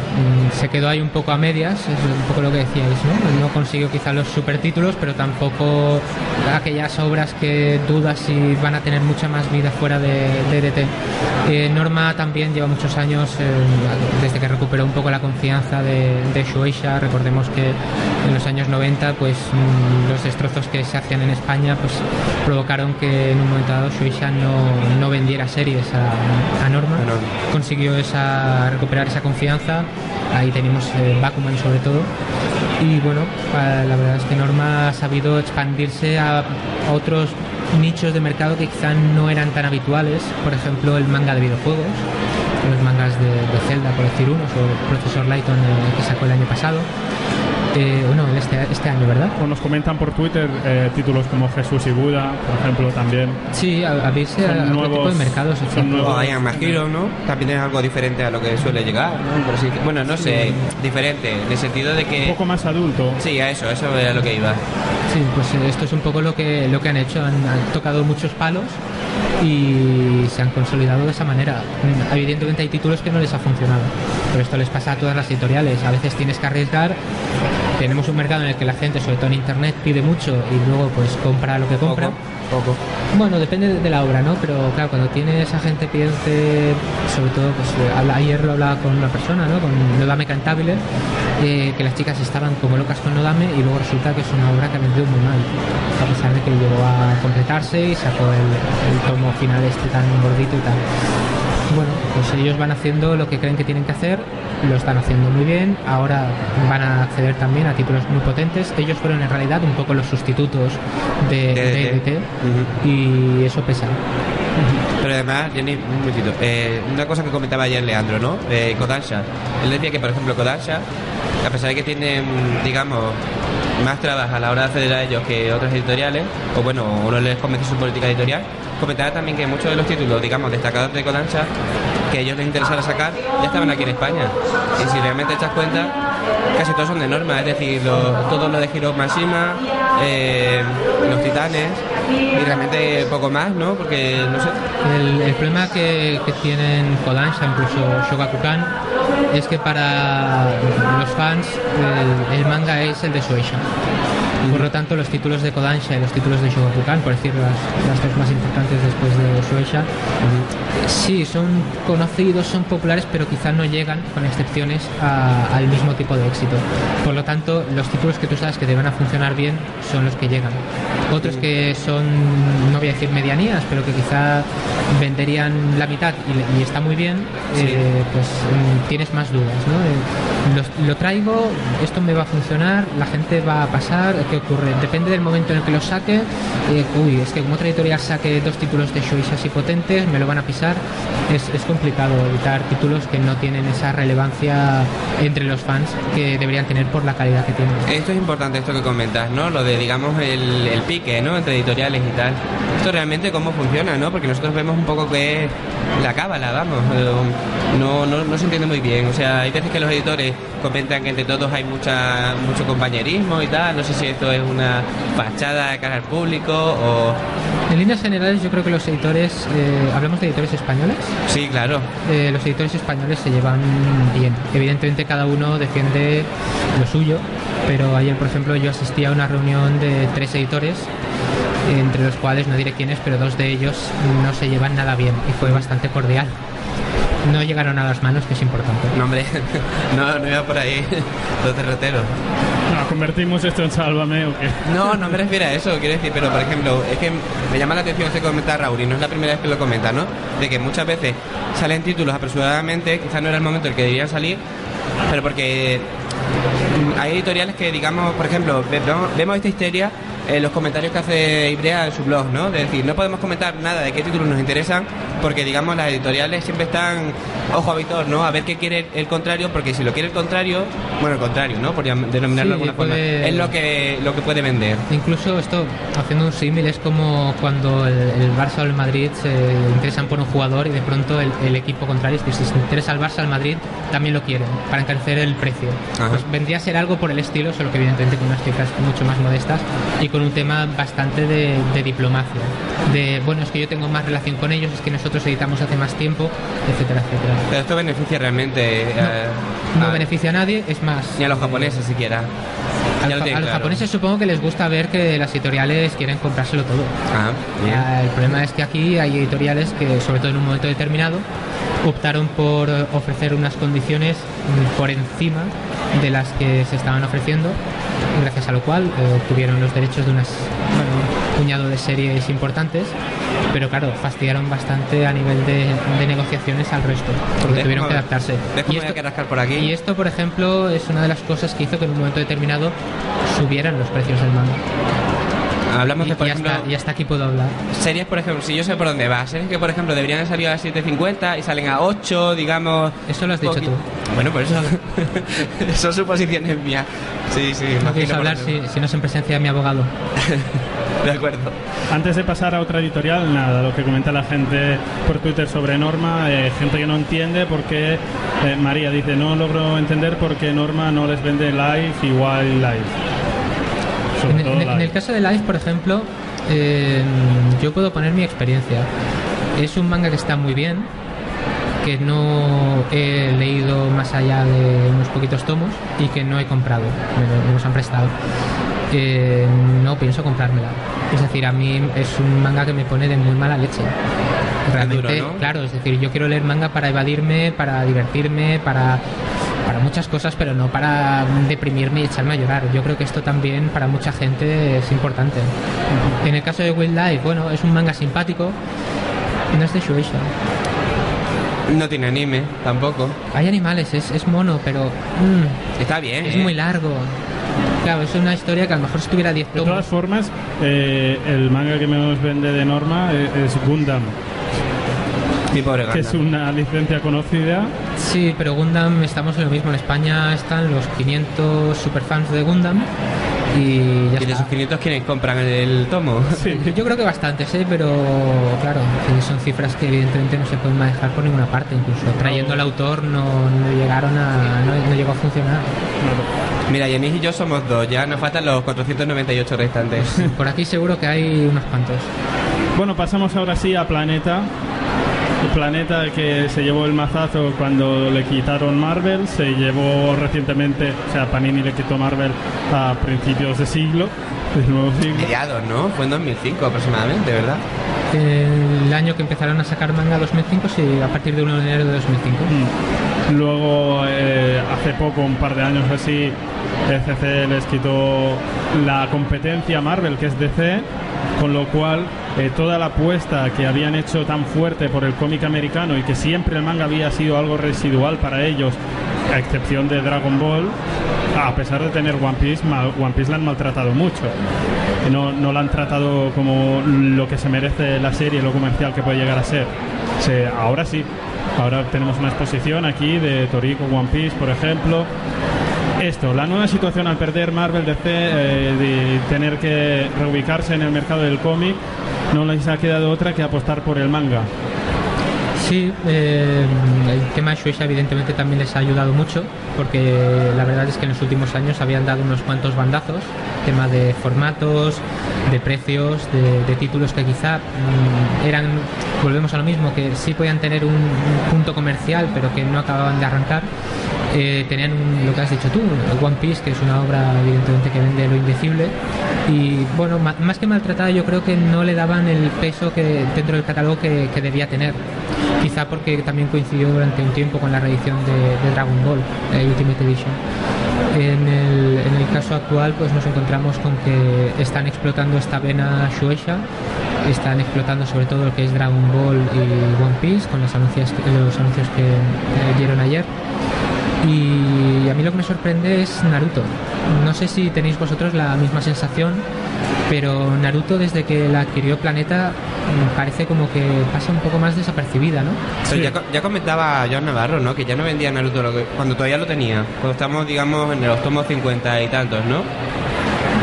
se quedó ahí un poco a medias, es un poco lo que decíais, ¿no? No consiguió quizá los supertítulos, pero tampoco aquellas obras que dudas si van a tener mucha más vida fuera de EDT. Norma también lleva muchos años, desde que recuperó un poco la confianza de Shueisha. Recordemos que en los años 90 pues los destrozos que se hacían en España pues provocaron que en un momento dado Shueisha no vendiera series a Norma. Consiguió recuperar esa confianza. Ahí tenemos Bakuman sobre todo. Y bueno, la verdad es que Norma ha sabido expandirse a otros nichos de mercado que quizás no eran tan habituales. Por ejemplo, el manga de videojuegos, los mangas de Zelda, por decir unos, o el Profesor Layton que sacó el año pasado. Este año, ¿verdad? O nos comentan por Twitter títulos como Jesús y Buda, por ejemplo, también. Sí, abrirse a otro tipo de mercados. Son nuevos. I Am a Hero, ¿no? También es algo diferente a lo que suele llegar, ¿no? Pero sí, bueno, no sé, diferente, en el sentido de que... Un poco más adulto. Sí, a eso era lo que iba. Sí, pues esto es un poco lo que han hecho. Han tocado muchos palos y se han consolidado de esa manera. Evidentemente hay títulos que no les ha funcionado, pero esto les pasa a todas las editoriales. A veces tienes que arriesgar. Tenemos un mercado en el que la gente, sobre todo en internet, pide mucho y luego pues compra lo que compra. Poco. Bueno, depende de la obra, ¿no? Pero claro, cuando tienes a gente pidiéndote, sobre todo, pues ayer lo hablaba con una persona, ¿no? Con Nodame Cantabile, que las chicas estaban como locas con Nodame y luego resulta que es una obra que ha vendido muy mal, a pesar de que llegó a completarse y sacó el tomo final este tan gordito y tal. Bueno, pues ellos van haciendo lo que creen que tienen que hacer lo están haciendo muy bien. Ahora van a acceder también a títulos muy potentes. Ellos fueron en realidad un poco los sustitutos de EDT, y eso pesa. Pero además, Jenny, un momentito, una cosa que comentaba ayer Leandro, ¿no? Kodansha. Él decía que, por ejemplo, Kodansha, a pesar de que tienen, digamos, más trabas a la hora de acceder a ellos que otras editoriales, o bueno, uno les convence su política editorial, comentaba también que muchos de los títulos, digamos, destacados de Kodansha, que a ellos les interesara sacar, ya estaban aquí en España. Y si realmente echas cuenta, casi todos son de Norma, es decir, todos los de Hiro Mashima, los Titanes, y realmente poco más, ¿no? Porque, no sé. El problema que tienen Kodansha, incluso Shogakukan, es que para los fans el manga es el de Shueisha. Por lo tanto, los títulos de Kodansha y los títulos de Shogakukan, por decir las dos más importantes después de Shueisha, sí, son conocidos, son populares, pero quizás no llegan, con excepciones, al mismo tipo de éxito. Por lo tanto, los títulos que tú sabes que te van a funcionar bien son los que llegan. Otros que son, no voy a decir medianías, pero que quizá venderían la mitad y está muy bien, pues tienes más dudas, ¿no? Lo traigo, esto me va a funcionar, la gente va a pasar, ¿qué ocurre? Depende del momento en el que lo saque. Es que como otra editorial saque dos títulos de Shueisha así potentes, me lo van a pisar. Es complicado evitar títulos que no tienen esa relevancia entre los fans que deberían tener por la calidad que tienen. Esto es importante, esto que comentas, ¿no? Lo de, digamos, el pique, ¿no? Entre editoriales y tal. Esto realmente cómo funciona, ¿no? Porque nosotros vemos un poco que es la cábala, vamos. No se entiende muy bien. O sea, hay veces que los editores comentan que entre todos hay mucho compañerismo y tal. No sé si esto es una fachada de cara al público o... En líneas generales, yo creo que los editores, ¿hablamos de editores españoles? Sí, claro. Los editores españoles se llevan bien. Evidentemente cada uno defiende lo suyo, pero ayer, por ejemplo, yo asistí a una reunión de 3 editores, entre los cuales no diré quiénes, pero 2 de ellos no se llevan nada bien y fue bastante cordial. No llegaron a las manos, que es importante. No, hombre, no iba por ahí los derroteros. No, ¿convertimos esto en Sálvame o qué? No me refiero a eso, quiero decir, pero por ejemplo, es que me llama la atención este comenta Raúl, y no es la primera vez que lo comenta, ¿no? De que muchas veces salen títulos apresuradamente, quizás no era el momento en el que debían salir, pero porque hay editoriales que, digamos, por ejemplo, vemos esta histeria en los comentarios que hace Ibrea en su blog, ¿no? De decir, no podemos comentar nada de qué títulos nos interesan porque, digamos, las editoriales siempre están ojo a visor, ¿no? A ver qué quiere el contrario, porque si lo quiere el contrario, bueno, el contrario, ¿no? Por denominarlo de alguna forma, es lo que puede vender. Incluso esto, haciendo un símil, es como cuando el Barça o el Madrid se interesan por un jugador y de pronto el equipo contrario, es que si se interesa al Barça o al Madrid, también lo quieren, para encarecer el precio. Ajá. Pues vendría a ser algo por el estilo, solo que evidentemente con unas cifras mucho más modestas y con un tema bastante de diplomacia. De, bueno, es que yo tengo más relación con ellos, es que nosotros editamos hace más tiempo, etcétera, etcétera. Pero esto beneficia realmente... No beneficia a nadie, es más... Ni a los japoneses siquiera. A los japoneses supongo que les gusta ver que las editoriales quieren comprárselo todo. Bien. El problema es que aquí hay editoriales que, sobre todo en un momento determinado, optaron por ofrecer unas condiciones por encima de las que se estaban ofreciendo, gracias a lo cual obtuvieron los derechos de un puñado de series importantes, pero claro, fastidiaron bastante a nivel de negociaciones al resto, porque tuvieron que adaptarse. Y esto, por ejemplo, es una de las cosas que hizo que en un momento determinado subieran los precios del manga. Hablamos de, por ejemplo, y hasta aquí puedo hablar. Series, por ejemplo, si yo sé por dónde va, series que, por ejemplo, deberían haber salido a 7.50 y salen a 8, digamos... Eso lo has dicho tú. Bueno, por eso son suposiciones mías. Sí. No quieres hablar si no es en presencia de mi abogado. De acuerdo. Antes de pasar a otra editorial, nada, lo que comenta la gente por Twitter sobre Norma, gente que no entiende por qué, María dice, no logro entender por qué Norma no les vende Life igual Life. En el caso de Life, por ejemplo, yo puedo poner mi experiencia. Es un manga que está muy bien, que no he leído más allá de unos poquitos tomos y que no he comprado, me los han prestado. No pienso comprármela. Es decir, a mí es un manga que me pone de muy mala leche. Realmente, duro, ¿no? Claro, es decir, yo quiero leer manga para evadirme, para divertirme, para muchas cosas, pero no para deprimirme y echarme a llorar. Yo creo que esto también para mucha gente es importante. En el caso de Wild Life, bueno, es un manga simpático, no es de Shueisha. No tiene anime, tampoco. Hay animales, es mono, pero Está bien, es muy largo. Claro, es una historia que a lo mejor si tuviera 10 De todas tomos. formas, el manga que nos vende de Norma es Gundam, Mi pobre que es Gundam. una licencia conocida. Sí, pero Gundam estamos en lo mismo. En España están los 500 superfans de Gundam y ya ¿Y de está. esos 500 quiénes compran el tomo? Sí. Yo creo que bastantes, pero claro, son cifras que evidentemente no se pueden manejar por ninguna parte. Incluso trayendo al autor no llegó a funcionar. Mira, Yanis y yo somos dos, ya nos faltan los 498 restantes. Por aquí seguro que hay unos cuantos. Bueno, pasamos ahora sí a Planeta. El Planeta que se llevó el mazazo cuando le quitaron Marvel, se llevó recientemente, o sea, Panini le quitó Marvel a principios de siglo, del nuevo siglo. Mediados, ¿no? Fue en 2005 aproximadamente, ¿verdad? El año que empezaron a sacar manga 2005, sí, a partir de 1 de enero de 2005. Luego, hace poco, un par de años así, CC les quitó la competencia Marvel, que es DC, con lo cual toda la apuesta que habían hecho tan fuerte por el cómic americano y que siempre el manga había sido algo residual para ellos, a excepción de Dragon Ball, a pesar de tener One Piece la han maltratado mucho. No la han tratado como lo que se merece la serie, lo comercial que puede llegar a ser. Ahora sí, ahora tenemos una exposición aquí de Toriko, One Piece, por ejemplo. La nueva situación al perder Marvel DC, de tener que reubicarse en el mercado del cómic, no les ha quedado otra que apostar por el manga. Sí, el tema de Shueisha evidentemente también les ha ayudado mucho, porque la verdad es que en los últimos años habían dado unos cuantos bandazos, tema de formatos, de precios, de títulos que quizá volvemos a lo mismo, que sí podían tener un punto comercial, pero que no acababan de arrancar. Tenían lo que has dicho tú, One Piece, que es una obra evidentemente que vende lo indecible, y bueno, más que maltratada, yo creo que no le daban el peso que dentro del catálogo que debía tener, quizá porque también coincidió durante un tiempo con la reedición de Dragon Ball Ultimate Edition. En el caso actual pues nos encontramos con que están explotando esta vena Shueisha, están explotando sobre todo lo que es Dragon Ball y One Piece con los anuncios que dieron ayer. Y a mí lo que me sorprende es Naruto. No sé si tenéis vosotros la misma sensación, pero Naruto desde que la adquirió Planeta parece como que pasa un poco más desapercibida, ¿no? Pero ya comentaba Joan Navarro, ¿no? Que ya no vendía Naruto cuando todavía lo tenía. Cuando estamos, digamos, en los tomos 50 y tantos, ¿no?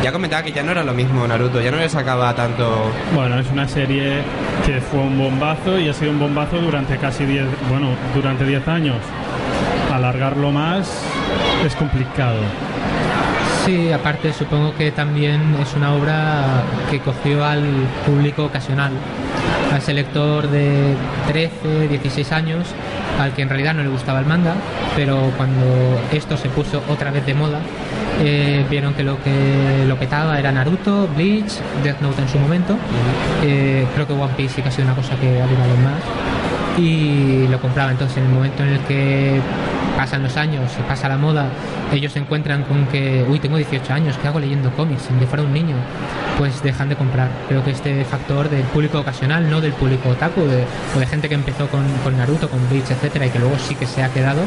Ya comentaba que ya no era lo mismo Naruto, ya no le sacaba tanto... Bueno, es una serie que fue un bombazo y ha sido un bombazo durante durante 10 años. Alargarlo más es complicado. Sí, aparte supongo que también es una obra que cogió al público ocasional, a ese lector de 13, 16 años, al que en realidad no le gustaba el manga, pero cuando esto se puso otra vez de moda, vieron que lo petaba era Naruto, Bleach, Death Note en su momento, creo que One Piece sí que ha sido una cosa que ha durado más, y lo compraba. Entonces en el momento en el que pasan los años, se pasa la moda, ellos se encuentran con que, tengo 18 años, ¿qué hago leyendo cómics? Si yo fuera un niño, pues dejan de comprar. Creo que este factor del público ocasional, no del público otaku, o de gente que empezó con Naruto, con Bleach, etcétera, y que luego sí que se ha quedado,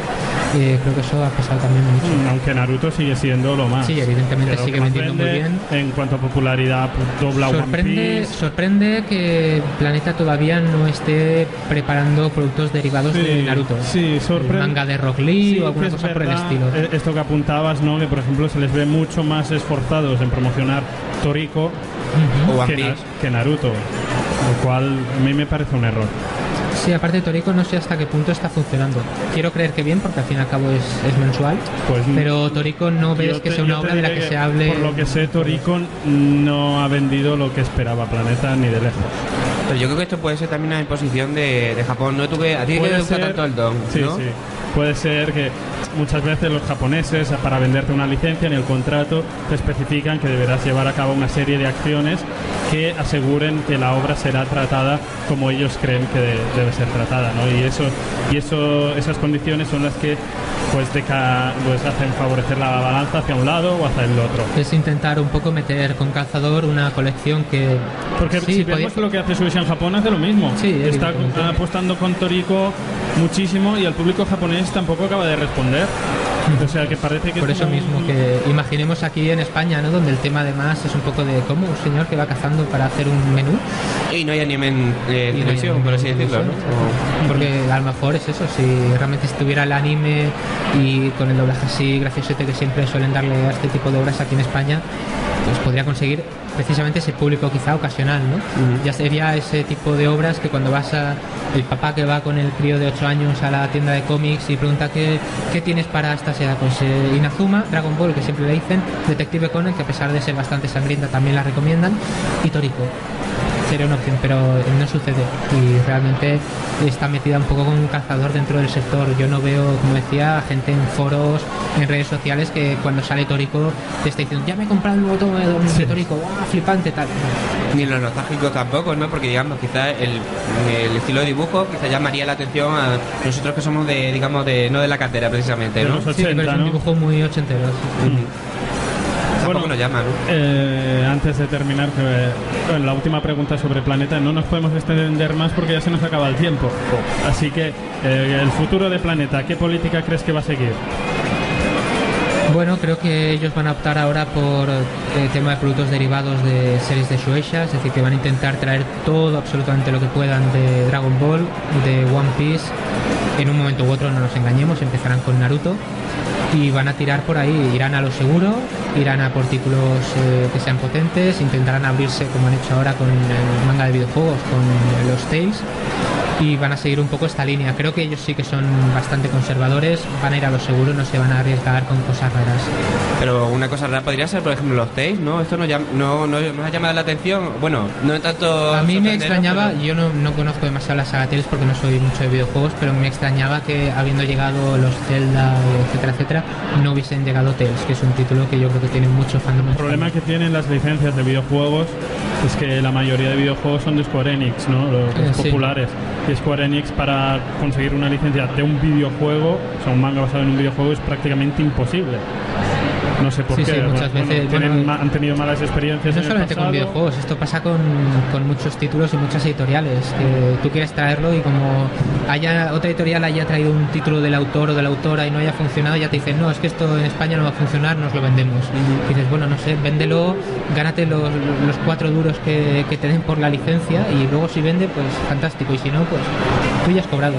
creo que eso ha pesado también mucho. Aunque Naruto sigue siendo lo más. Sí, evidentemente Pero sigue que más vendiendo muy vende, bien. En cuanto a popularidad, pues, dobla One Piece. Sorprende que Planeta todavía no esté preparando productos derivados de Naruto. Sí, sorprende. Manga de Rock Lee o alguna es cosa por el verdad, estilo. Esto que apuntabas, ¿no? Que por ejemplo se les ve mucho más esforzados en promocionar Toriko O One Piece. que Naruto, lo cual a mí me parece un error. Sí, aparte de Toriko no sé hasta qué punto está funcionando. Quiero creer que bien, porque al fin y al cabo es mensual, Pues, pero Toriko no ves que sea una obra de la que se hable. Por lo que sé, Toriko no ha vendido lo que esperaba Planeta ni de lejos. Pero yo creo que esto puede ser también una imposición de Japón, ¿no? A ti que Puede te gusta ser- tanto el don, Sí, ¿no? sí. Puede ser que muchas veces los japoneses, para venderte una licencia, en el contrato te especifican que deberás llevar a cabo una serie de acciones que aseguren que la obra será tratada como ellos creen que debe ser tratada, ¿no? Esas condiciones son las que pues hacen favorecer la balanza hacia un lado o hacia el otro. Es intentar un poco meter con calzador una colección que... Porque sí, si vemos lo que hace Shueisha en Japón, hace lo mismo. Sí, está apostando con Toriko muchísimo y el público japonés tampoco acaba de responder. O sea, que parece que... Por eso mismo, que imaginemos aquí en España, ¿no?, donde el tema además es un poco de cómo un señor que va cazando para hacer un menú. Y no hay anime en televisión, por así decirlo, ¿no? Porque a lo mejor es eso, si realmente estuviera el anime y con el doblaje así graciosete que siempre suelen darle a este tipo de obras aquí en España, pues podría conseguir precisamente ese público quizá ocasional, ¿no? Ya sería ese tipo de obras que cuando vas el papá que va con el crío de 8 años a la tienda de cómics y pregunta ¿qué tienes para esta seda? Pues Inazuma, Dragon Ball, que siempre le dicen, Detective Conan, que a pesar de ser bastante sangrienta también la recomiendan, y Toriko. Sería una opción, pero no sucede y realmente está metida un poco con un cazador dentro del sector. Yo no veo, como decía, gente en foros, en redes sociales que cuando sale Toriko te está diciendo ya me he comprado el nuevo tomo de Toriko, ¡wow, flipante, tal! Ni los nostálgicos tampoco, ¿no? Porque digamos, quizás el estilo de dibujo quizás llamaría la atención a nosotros que somos no de la cartera precisamente, ¿no? Los 80, sí, pero es un dibujo muy ochentero. Bueno, nos llama, ¿no? Antes de terminar, la última pregunta sobre Planeta, no nos podemos extender más porque ya se nos acaba el tiempo. Así que, el futuro de Planeta, ¿qué política crees que va a seguir? Bueno, creo que ellos van a optar ahora por el tema de productos derivados de series de Shueisha, es decir, que van a intentar traer todo, absolutamente lo que puedan de Dragon Ball, de One Piece. En un momento u otro, no nos engañemos, empezarán con Naruto y van a tirar por ahí, irán a lo seguro, irán a por títulos que sean potentes, intentarán abrirse como han hecho ahora con el manga de videojuegos, con los Tales, y van a seguir un poco esta línea. Creo que ellos sí que son bastante conservadores, van a ir a lo seguro, no se van a arriesgar con cosas raras. Pero una cosa rara podría ser, por ejemplo, los Tales, ¿no? Esto nos ha llamado la atención. Bueno, no tanto... A mí me extrañaba, pero... yo no conozco demasiado la saga Tales porque no soy mucho de videojuegos, pero me extrañaba que habiendo llegado los Zelda, etcétera, etcétera, no hubiesen llegado Tales, que es un título que yo creo que tiene mucho fandom. El problema que tienen las licencias de videojuegos es que la mayoría de videojuegos son de Square Enix, ¿no? Los populares. Y Square Enix, para conseguir una licencia de un videojuego, o sea, un manga basado en un videojuego, es prácticamente imposible. No sé por qué. Sí, muchas veces han tenido malas experiencias. No solamente con videojuegos, esto pasa con muchos títulos y muchas editoriales. Que tú quieres traerlo y como otra editorial haya traído un título del autor o de la autora y no haya funcionado, ya te dicen, no, es que esto en España no va a funcionar, nos lo vendemos. Y dices, bueno, no sé, véndelo, gánate los 4 duros que te den por la licencia y luego si vende, pues fantástico. Y si no, pues tú ya has cobrado.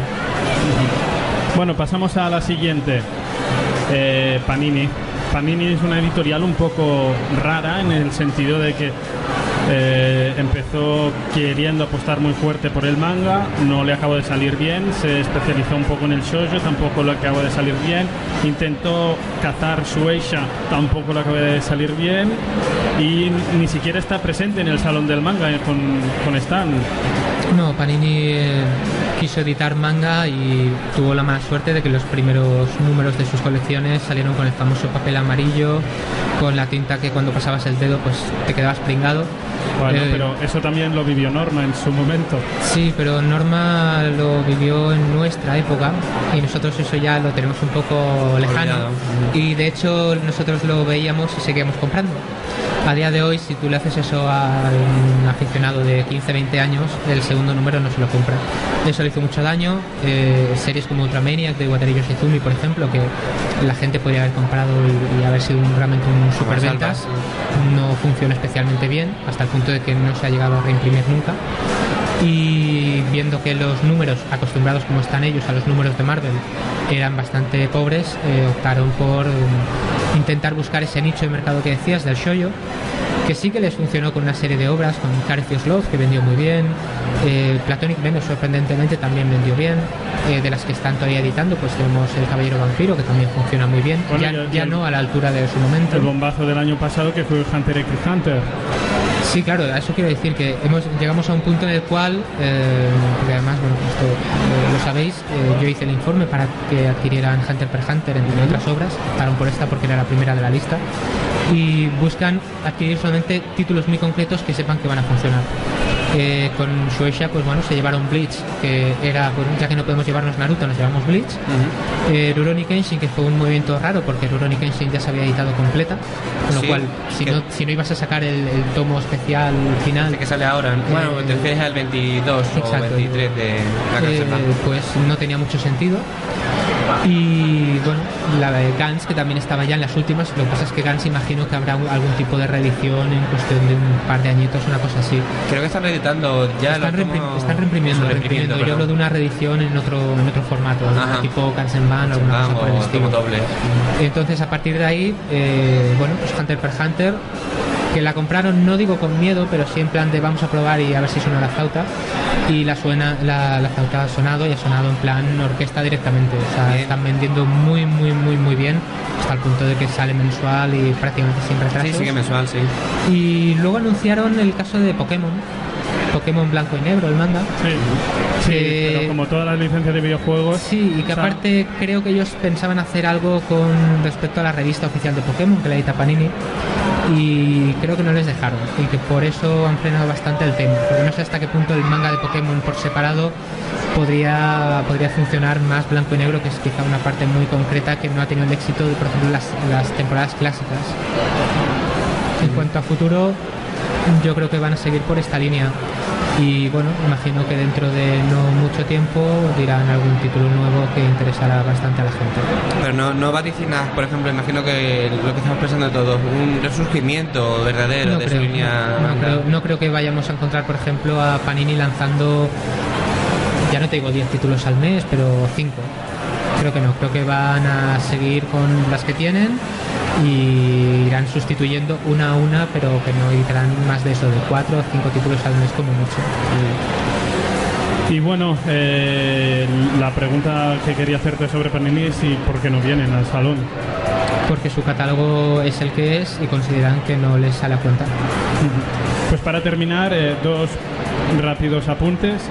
Bueno, pasamos a la siguiente. Panini. Panini es una editorial un poco rara en el sentido de que empezó queriendo apostar muy fuerte por el manga, no le acabó de salir bien, se especializó un poco en el shoujo, tampoco le acabó de salir bien, intentó cazar Shueisha, tampoco le acabó de salir bien y ni siquiera está presente en el salón del manga con Stan. No, Panini quiso editar manga y tuvo la mala suerte de que los primeros números de sus colecciones salieron con el famoso papel amarillo, con la tinta que cuando pasabas el dedo pues te quedabas pringado. Bueno, pero eso también lo vivió Norma en su momento. Sí, pero Norma lo vivió en nuestra época y nosotros eso ya lo tenemos un poco lejano. Y de hecho nosotros lo veíamos y seguíamos comprando. A día de hoy, si tú le haces eso a un aficionado de 15-20 años, el segundo número no se lo compra. Eso le hizo mucho daño. Series como Ultramaniac de Wataru Yoshizumi, por ejemplo, que la gente podría haber comprado y haber sido realmente un superventas, no funciona especialmente bien, hasta el punto de que no se ha llegado a reimprimir nunca. Y viendo que los números, acostumbrados como están ellos a los números de Marvel, eran bastante pobres, optaron por intentar buscar ese nicho de mercado que decías del shoujo, que sí que les funcionó con una serie de obras, con Caricious Love, que vendió muy bien, Platonic Venus sorprendentemente también vendió bien, de las que están todavía editando pues tenemos El Caballero Vampiro, que también funciona muy bien, bueno, ya no a la altura de su momento. El bombazo del año pasado que fue Hunter x Hunter. Sí, claro, a eso quiero decir que llegamos a un punto en el cual, porque además, bueno, esto lo sabéis, yo hice el informe para que adquirieran Hunter x Hunter entre otras obras, optaron por esta porque era la primera de la lista, y buscan adquirir solamente títulos muy concretos que sepan que van a funcionar. Con Shueisha, pues bueno, se llevaron Bleach, que era, bueno, ya que no podemos llevarnos Naruto, nos llevamos Bleach. Rurouni Kenshin, que fue un movimiento raro porque Rurouni Kenshin ya se había editado completa, con lo cual si no ibas a sacar el tomo especial final, que sale ahora, bueno, te refieres al 22 o 23 de la caseta, pues no tenía mucho sentido. Y bueno, la de Gans, que también estaba ya en las últimas. Lo que pasa es que Gans, imagino que habrá algún tipo de reedición en cuestión de un par de añitos, una cosa así. Creo que están reeditando ya. Están reimprimiendo. Yo hablo de una reedición en otro formato, tipo Kansenban o alguna cosa por el estilo. Doble. Entonces, a partir de ahí, bueno, pues Hunter x Hunter, que la compraron, no digo con miedo, pero sí en plan de vamos a probar y a ver si suena la flauta. Y la flauta ha sonado, y ha sonado en plan orquesta directamente. O sea, están vendiendo muy bien, hasta el punto de que sale mensual y prácticamente sin retrasos. Sí, sigue mensual, sí. Y luego anunciaron el caso de Pokémon blanco y negro, el manga. Sí, pero como todas las licencias de videojuegos. Sí, y que aparte creo que ellos pensaban hacer algo con respecto a la revista oficial de Pokémon, que la edita Panini, y creo que no les dejaron, y que por eso han frenado bastante el tema, porque no sé hasta qué punto el manga de Pokémon por separado podría funcionar más blanco y negro, que es quizá una parte muy concreta que no ha tenido el éxito de, por ejemplo, las temporadas clásicas. En cuanto a futuro, yo creo que van a seguir por esta línea, y bueno, imagino que dentro de no mucho tiempo dirán algún título nuevo que interesará bastante a la gente. Pero no vaticinas, por ejemplo, imagino que lo que estamos pensando todos, un resurgimiento verdadero de su línea. No creo que vayamos a encontrar, por ejemplo, a Panini lanzando, ya no te digo 10 títulos al mes, pero 5. Creo que no, creo que van a seguir con las que tienen y irán sustituyendo una a una, pero que no editarán más de eso, de 4 o 5 títulos al mes como mucho. Y bueno, la pregunta que quería hacerte sobre Panini es por qué no vienen al salón. Porque su catálogo es el que es y consideran que no les sale a cuenta. Pues para terminar, dos rápidos apuntes.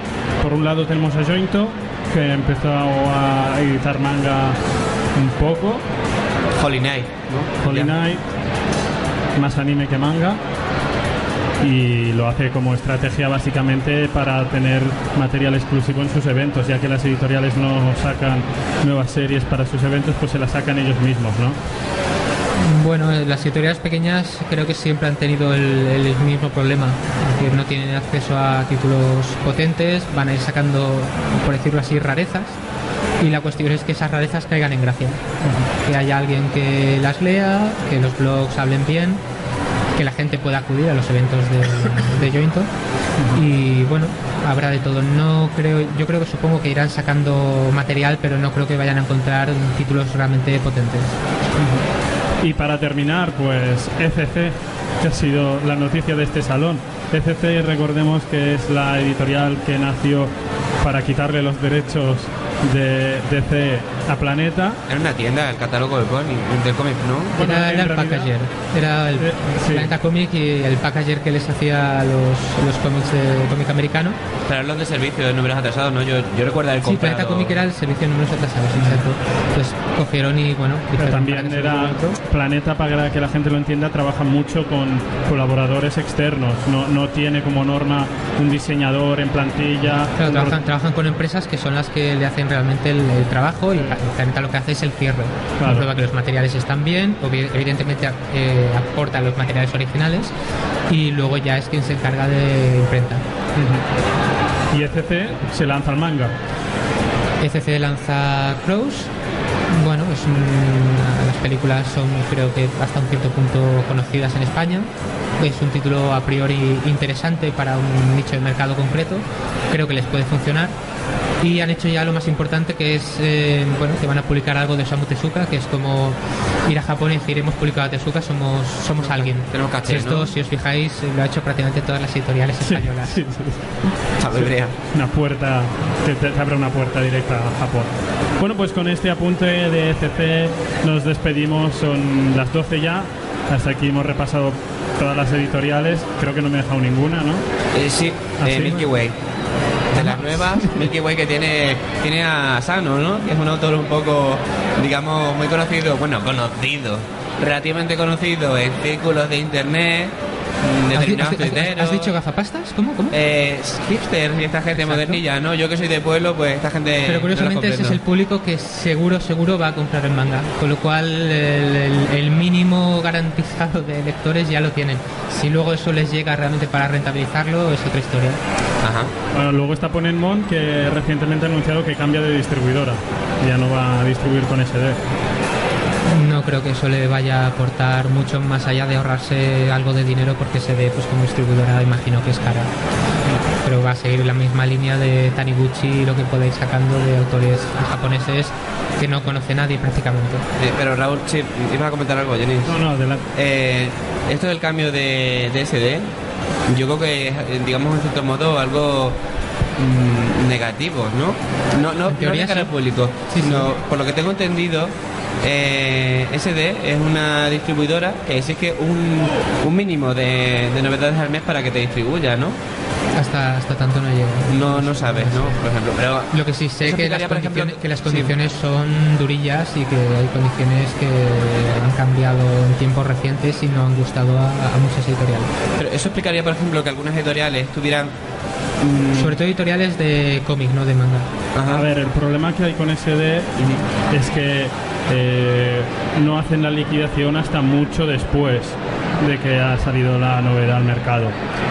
Por un lado tenemos a Jointo, que empezó a editar manga un poco. Holy Knight, ¿no? Holy Knight, más anime que manga, y lo hace como estrategia básicamente para tener material exclusivo en sus eventos, ya que las editoriales no sacan nuevas series para sus eventos, pues se las sacan ellos mismos, ¿no? Bueno, las editoriales pequeñas creo que siempre han tenido el mismo problema, es decir, no tienen acceso a títulos potentes, van a ir sacando, por decirlo así, rarezas, y la cuestión es que esas rarezas caigan en gracia, que haya alguien que las lea, que los blogs hablen bien, que la gente pueda acudir a los eventos de Jointo, y bueno, habrá de todo. Yo creo que supongo que irán sacando material, pero no creo que vayan a encontrar títulos realmente potentes. Y para terminar, pues ECC, que ha sido la noticia de este salón. ECC, recordemos que es la editorial que nació para quitarle los derechos de DC a Planeta. Era una tienda, el catálogo del cómic, ¿no? Era el packager, era el Planeta Comic y el packager que les hacía los cómics de cómic americano. Pero los de servicio de números atrasados, ¿no? Yo recuerdo el comprado. Sí, Planeta Comic era el servicio de números atrasados, exacto. Pues cogieron y bueno... Pero también era Planeta, para que la gente lo entienda, trabaja mucho con colaboradores externos, no tiene como norma un diseñador en plantilla. Claro, trabajan con empresas que son las que le hacen realmente el trabajo, y Planeta lo que hace es el cierre. Claro. Prueba que los materiales están bien, evidentemente aporta los materiales originales, y luego ya es quien se encarga de imprenta. Y ECC se lanza el manga. ECC lanza Crows. Bueno, las películas son, creo que hasta un cierto punto, conocidas en España. Es un título a priori interesante para un nicho de mercado concreto. Creo que les puede funcionar. Y han hecho ya lo más importante, que es que van a publicar algo de Osamu Tezuka, que es como ir a Japón y decir: hemos publicado a Tezuka, somos alguien. Tenemos caché, esto, ¿no? Si os fijáis, lo ha hecho prácticamente todas las editoriales españolas. Sí. Una puerta, te abre una puerta directa a Japón. Bueno, pues con este apunte de ECC nos despedimos. Son las 12 ya. Hasta aquí hemos repasado todas las editoriales. Creo que no me he dejado ninguna, ¿no? Sí, Milky Way. De las nuevas, Milky Way, que tiene a Sano, ¿no? Que es un autor un poco, digamos, muy conocido. Bueno, conocido. relativamente conocido en círculos de internet, determinados tuiteros. ¿Has dicho gafapastas? ¿Cómo? Hipsters y esta gente Exacto. modernilla, ¿no? Yo que soy de pueblo, pues esta gente... Pero curiosamente no la ese es el comprendo. público que seguro va a comprar el manga, con lo cual el mínimo garantizado de lectores ya lo tienen. Si luego eso les llega realmente para rentabilizarlo es otra historia. Ajá. Bueno, luego está Ponenmon, que recientemente ha anunciado que cambia de distribuidora. Ya no va a distribuir con SD. No creo que eso le vaya a aportar mucho más allá de ahorrarse algo de dinero, porque SD pues como distribuidora imagino que es cara. Pero va a seguir la misma línea de Taniguchi y lo que podéis sacando de autores japoneses que no conoce nadie prácticamente. Pero Raúl, sí, ibas a comentar algo, Jenny. No, adelante. Esto del cambio de SD, yo creo que es, digamos, en cierto modo algo negativo, ¿no? No En teoría de cara sí. al público, Sí, sí. sino, por lo que tengo entendido, SD es una distribuidora que exige un mínimo de novedades al mes para que te distribuya, ¿no? Hasta tanto no llega. No sabes, ¿no? Por ejemplo, pero Lo que sí sé eso que explicaría, por ejemplo, las sí. condiciones son durillas y que hay condiciones que han cambiado en tiempos recientes y no han gustado a muchas editoriales. Pero eso explicaría, por ejemplo, que algunas editoriales tuvieran... Sobre todo editoriales de cómic, no de manga. Ajá. A ver, el problema que hay con SD es que no hacen la liquidación hasta mucho después de que ha salido la novedad al mercado.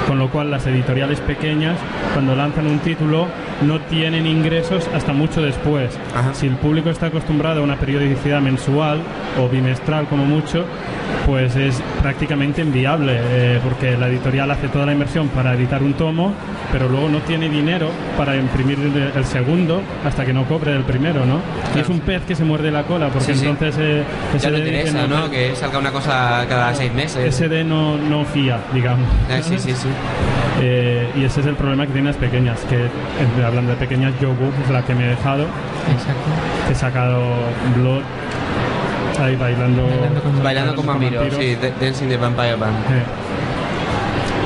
Con lo cual las editoriales pequeñas, cuando lanzan un título, no tienen ingresos hasta mucho después. Ajá. Si el público está acostumbrado a una periodicidad mensual o bimestral como mucho, pues es prácticamente inviable, porque la editorial hace toda la inversión para editar un tomo, pero luego no tiene dinero para imprimir el segundo hasta que no cobre el primero, ¿no? Y es un pez que se muerde la cola, porque Sí, sí. entonces Ya no SD interesa, ¿no? Que salga una cosa cada 6 meses. SD no fía, digamos. Sí. Y ese es el problema que tienen las pequeñas, que hablando de pequeñas, Yogu es la que me he dejado, Exacto. que he sacado Blood, ahí Bailando con vampiros, sí, Dancing the Vampire Band.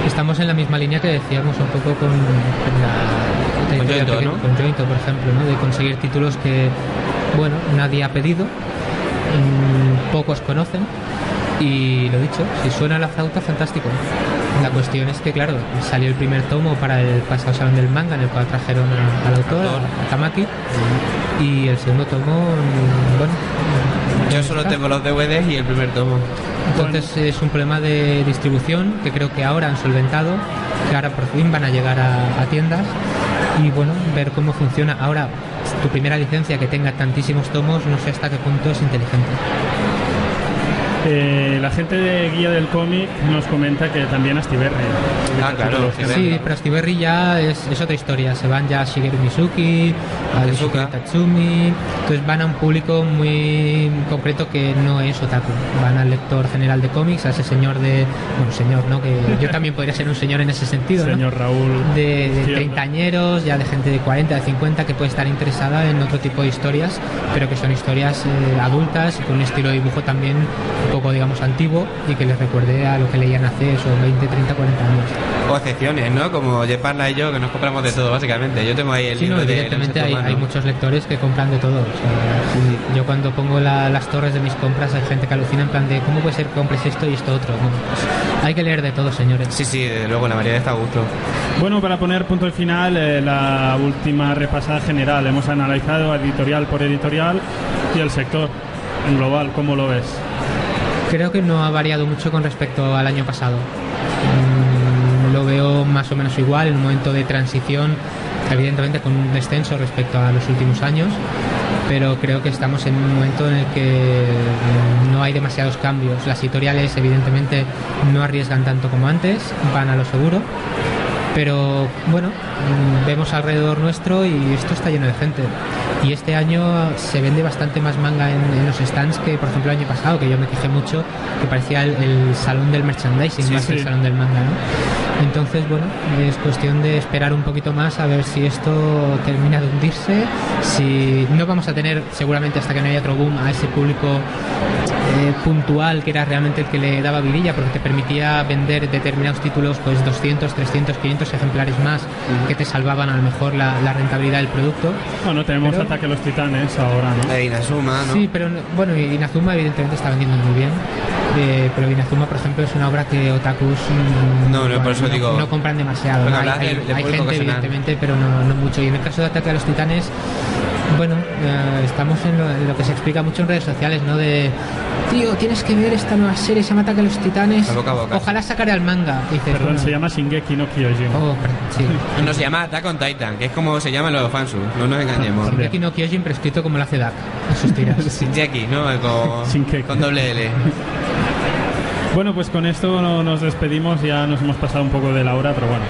Estamos en la misma línea que decíamos un poco con la Con Jointo, ¿no? con Jointo, por ejemplo, ¿no? De conseguir títulos que, bueno, nadie ha pedido, pocos conocen, y lo dicho, si suena la flauta, fantástico. La cuestión es que, claro, salió el primer tomo para el pasado Salón del Manga, en el cual trajeron al autor, a Tamaki, y el segundo tomo, bueno... Yo solo tengo los DVDs y el primer tomo. Entonces es un problema de distribución que creo que ahora han solventado, que ahora por fin van a llegar a tiendas y bueno, ver cómo funciona. Ahora, tu primera licencia que tenga tantísimos tomos, no sé hasta qué punto es inteligente. La gente de Guía del Cómic nos comenta que también Astiberri. Ah, claro, Sí, pero Astiberri ya es otra historia. Se van ya a Shigeru Mizuki, a Tezuka. Yoshiki Tatsumi. Entonces van a un público muy concreto que no es otaku. Van al lector general de cómics, a ese señor de... Bueno, señor, ¿no? Que yo también podría ser un señor en ese sentido, ¿no? Señor Raúl. De Cierto. treintañeros, ya de gente de 40, de 50, que puede estar interesada en otro tipo de historias, pero que son historias adultas y con un estilo de dibujo también un poco, digamos, antiguo y que les recuerde a lo que leían hace esos 20, 30, 40 años. O excepciones, ¿no? Como Jeparla y yo, que nos compramos de todo, básicamente. Yo tengo ahí el Sí, no, libro de... evidentemente hay Humano. muchos lectores que compran de todo. O sea, yo cuando pongo las torres de mis compras hay gente que alucina en plan de ¿cómo puede ser que compres esto y esto otro? No, pues, hay que leer de todo, señores. Sí, desde luego, la mayoría está a gusto. Bueno, para poner punto y final, la última repasada general. Hemos analizado editorial por editorial y el sector en global. ¿Cómo lo ves? Creo que no ha variado mucho con respecto al año pasado. Lo veo más o menos igual, en un momento de transición, evidentemente con un descenso respecto a los últimos años, pero creo que estamos en un momento en el que no hay demasiados cambios. Las editoriales evidentemente no arriesgan tanto como antes, van a lo seguro, pero bueno, vemos alrededor nuestro y esto está lleno de gente. Y este año se vende bastante más manga en los stands que, por ejemplo, el año pasado, que yo me quejé mucho, que parecía el salón del merchandising Sí, más que el sí. salón del manga, ¿no? Entonces, bueno, es cuestión de esperar un poquito más a ver si esto termina de hundirse, si no vamos a tener seguramente hasta que no haya otro boom a ese público puntual, que era realmente el que le daba vidilla, porque te permitía vender determinados títulos, pues 200, 300, 500 ejemplares más, que te salvaban a lo mejor la rentabilidad del producto. Bueno, tenemos Ataque a los Titanes ahora, ¿no? Inazuma, ¿no? Sí, pero bueno, Inazuma evidentemente está vendiendo muy bien. Pero Inazuma, por ejemplo, es una obra que otakus por eso digo, no compran demasiado, ¿no? Hay gente evidentemente, pero no mucho. Y en el caso de Ataque a los Titanes, bueno, estamos en lo que se explica mucho en redes sociales, ¿no? De, tío, tienes que ver esta nueva serie, se llama Ataque a los Titanes, boca a boca. Ojalá sacaré al manga. Y dices, Perdón, se llama Shingeki no Kyojin. Sí. No, se llama Attack on Titan, que es como se llaman los fansub, no nos engañemos. Shingeki no Kyojin, pero escrito como lo hace Dak en sus tiras. Shingeki, ¿no? Con doble L. Bueno, pues con esto nos despedimos, ya nos hemos pasado un poco de la hora, pero bueno,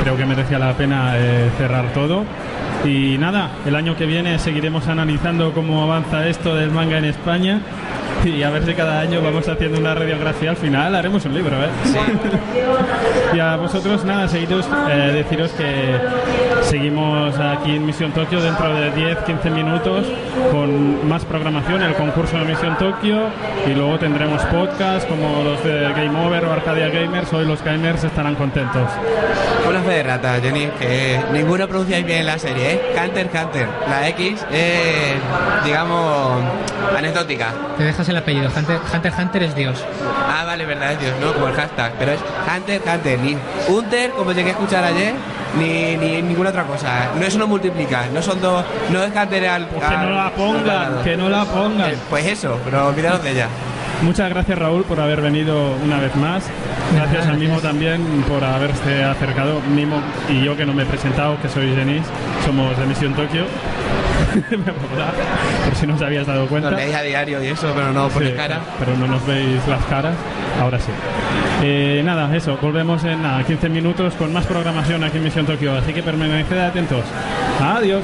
creo que merecía la pena cerrar todo. Y nada, el año que viene seguiremos analizando cómo avanza esto del manga en España y a ver si cada año vamos haciendo una radiografía. Al final haremos un libro, ¿eh? Sí. Y a vosotros, nada, deciros que seguimos aquí en Misión Tokio dentro de 10-15 minutos con más programación, el concurso de Misión Tokio, y luego tendremos podcast como los de Game Over o Arcadia Gamers. Hoy los gamers estarán contentos. Una fe de rata, Jenny, que ninguno pronunciáis bien la serie, ¿eh? Hunter x Hunter. La X es, digamos, anecdótica. Te dejas el apellido, Hunter x Hunter es Dios. Ah, vale, verdad, es Dios, ¿no? Como el hashtag. Pero es Hunter x Hunter, ni Hunter, como llegué a escuchar ayer, ni ninguna otra cosa. No, eso no multiplica, no son dos, no es Hunter al... Pues que no la pongan, que no la pongan. Pues eso, pero olvidaros de ella. Muchas gracias, Raúl, por haber venido una vez más. Gracias a Mimo también por haberse acercado. Mimo y yo, que no me he presentado, que soy Denis, somos de Misión Tokio. Por si no os habíais dado cuenta. Nos leéis a diario y eso, pero no por cara. Pero no nos veis las caras. Ahora sí. Nada, eso. Volvemos en 15 minutos con más programación aquí en Misión Tokio. Así que permaneced atentos. Adiós.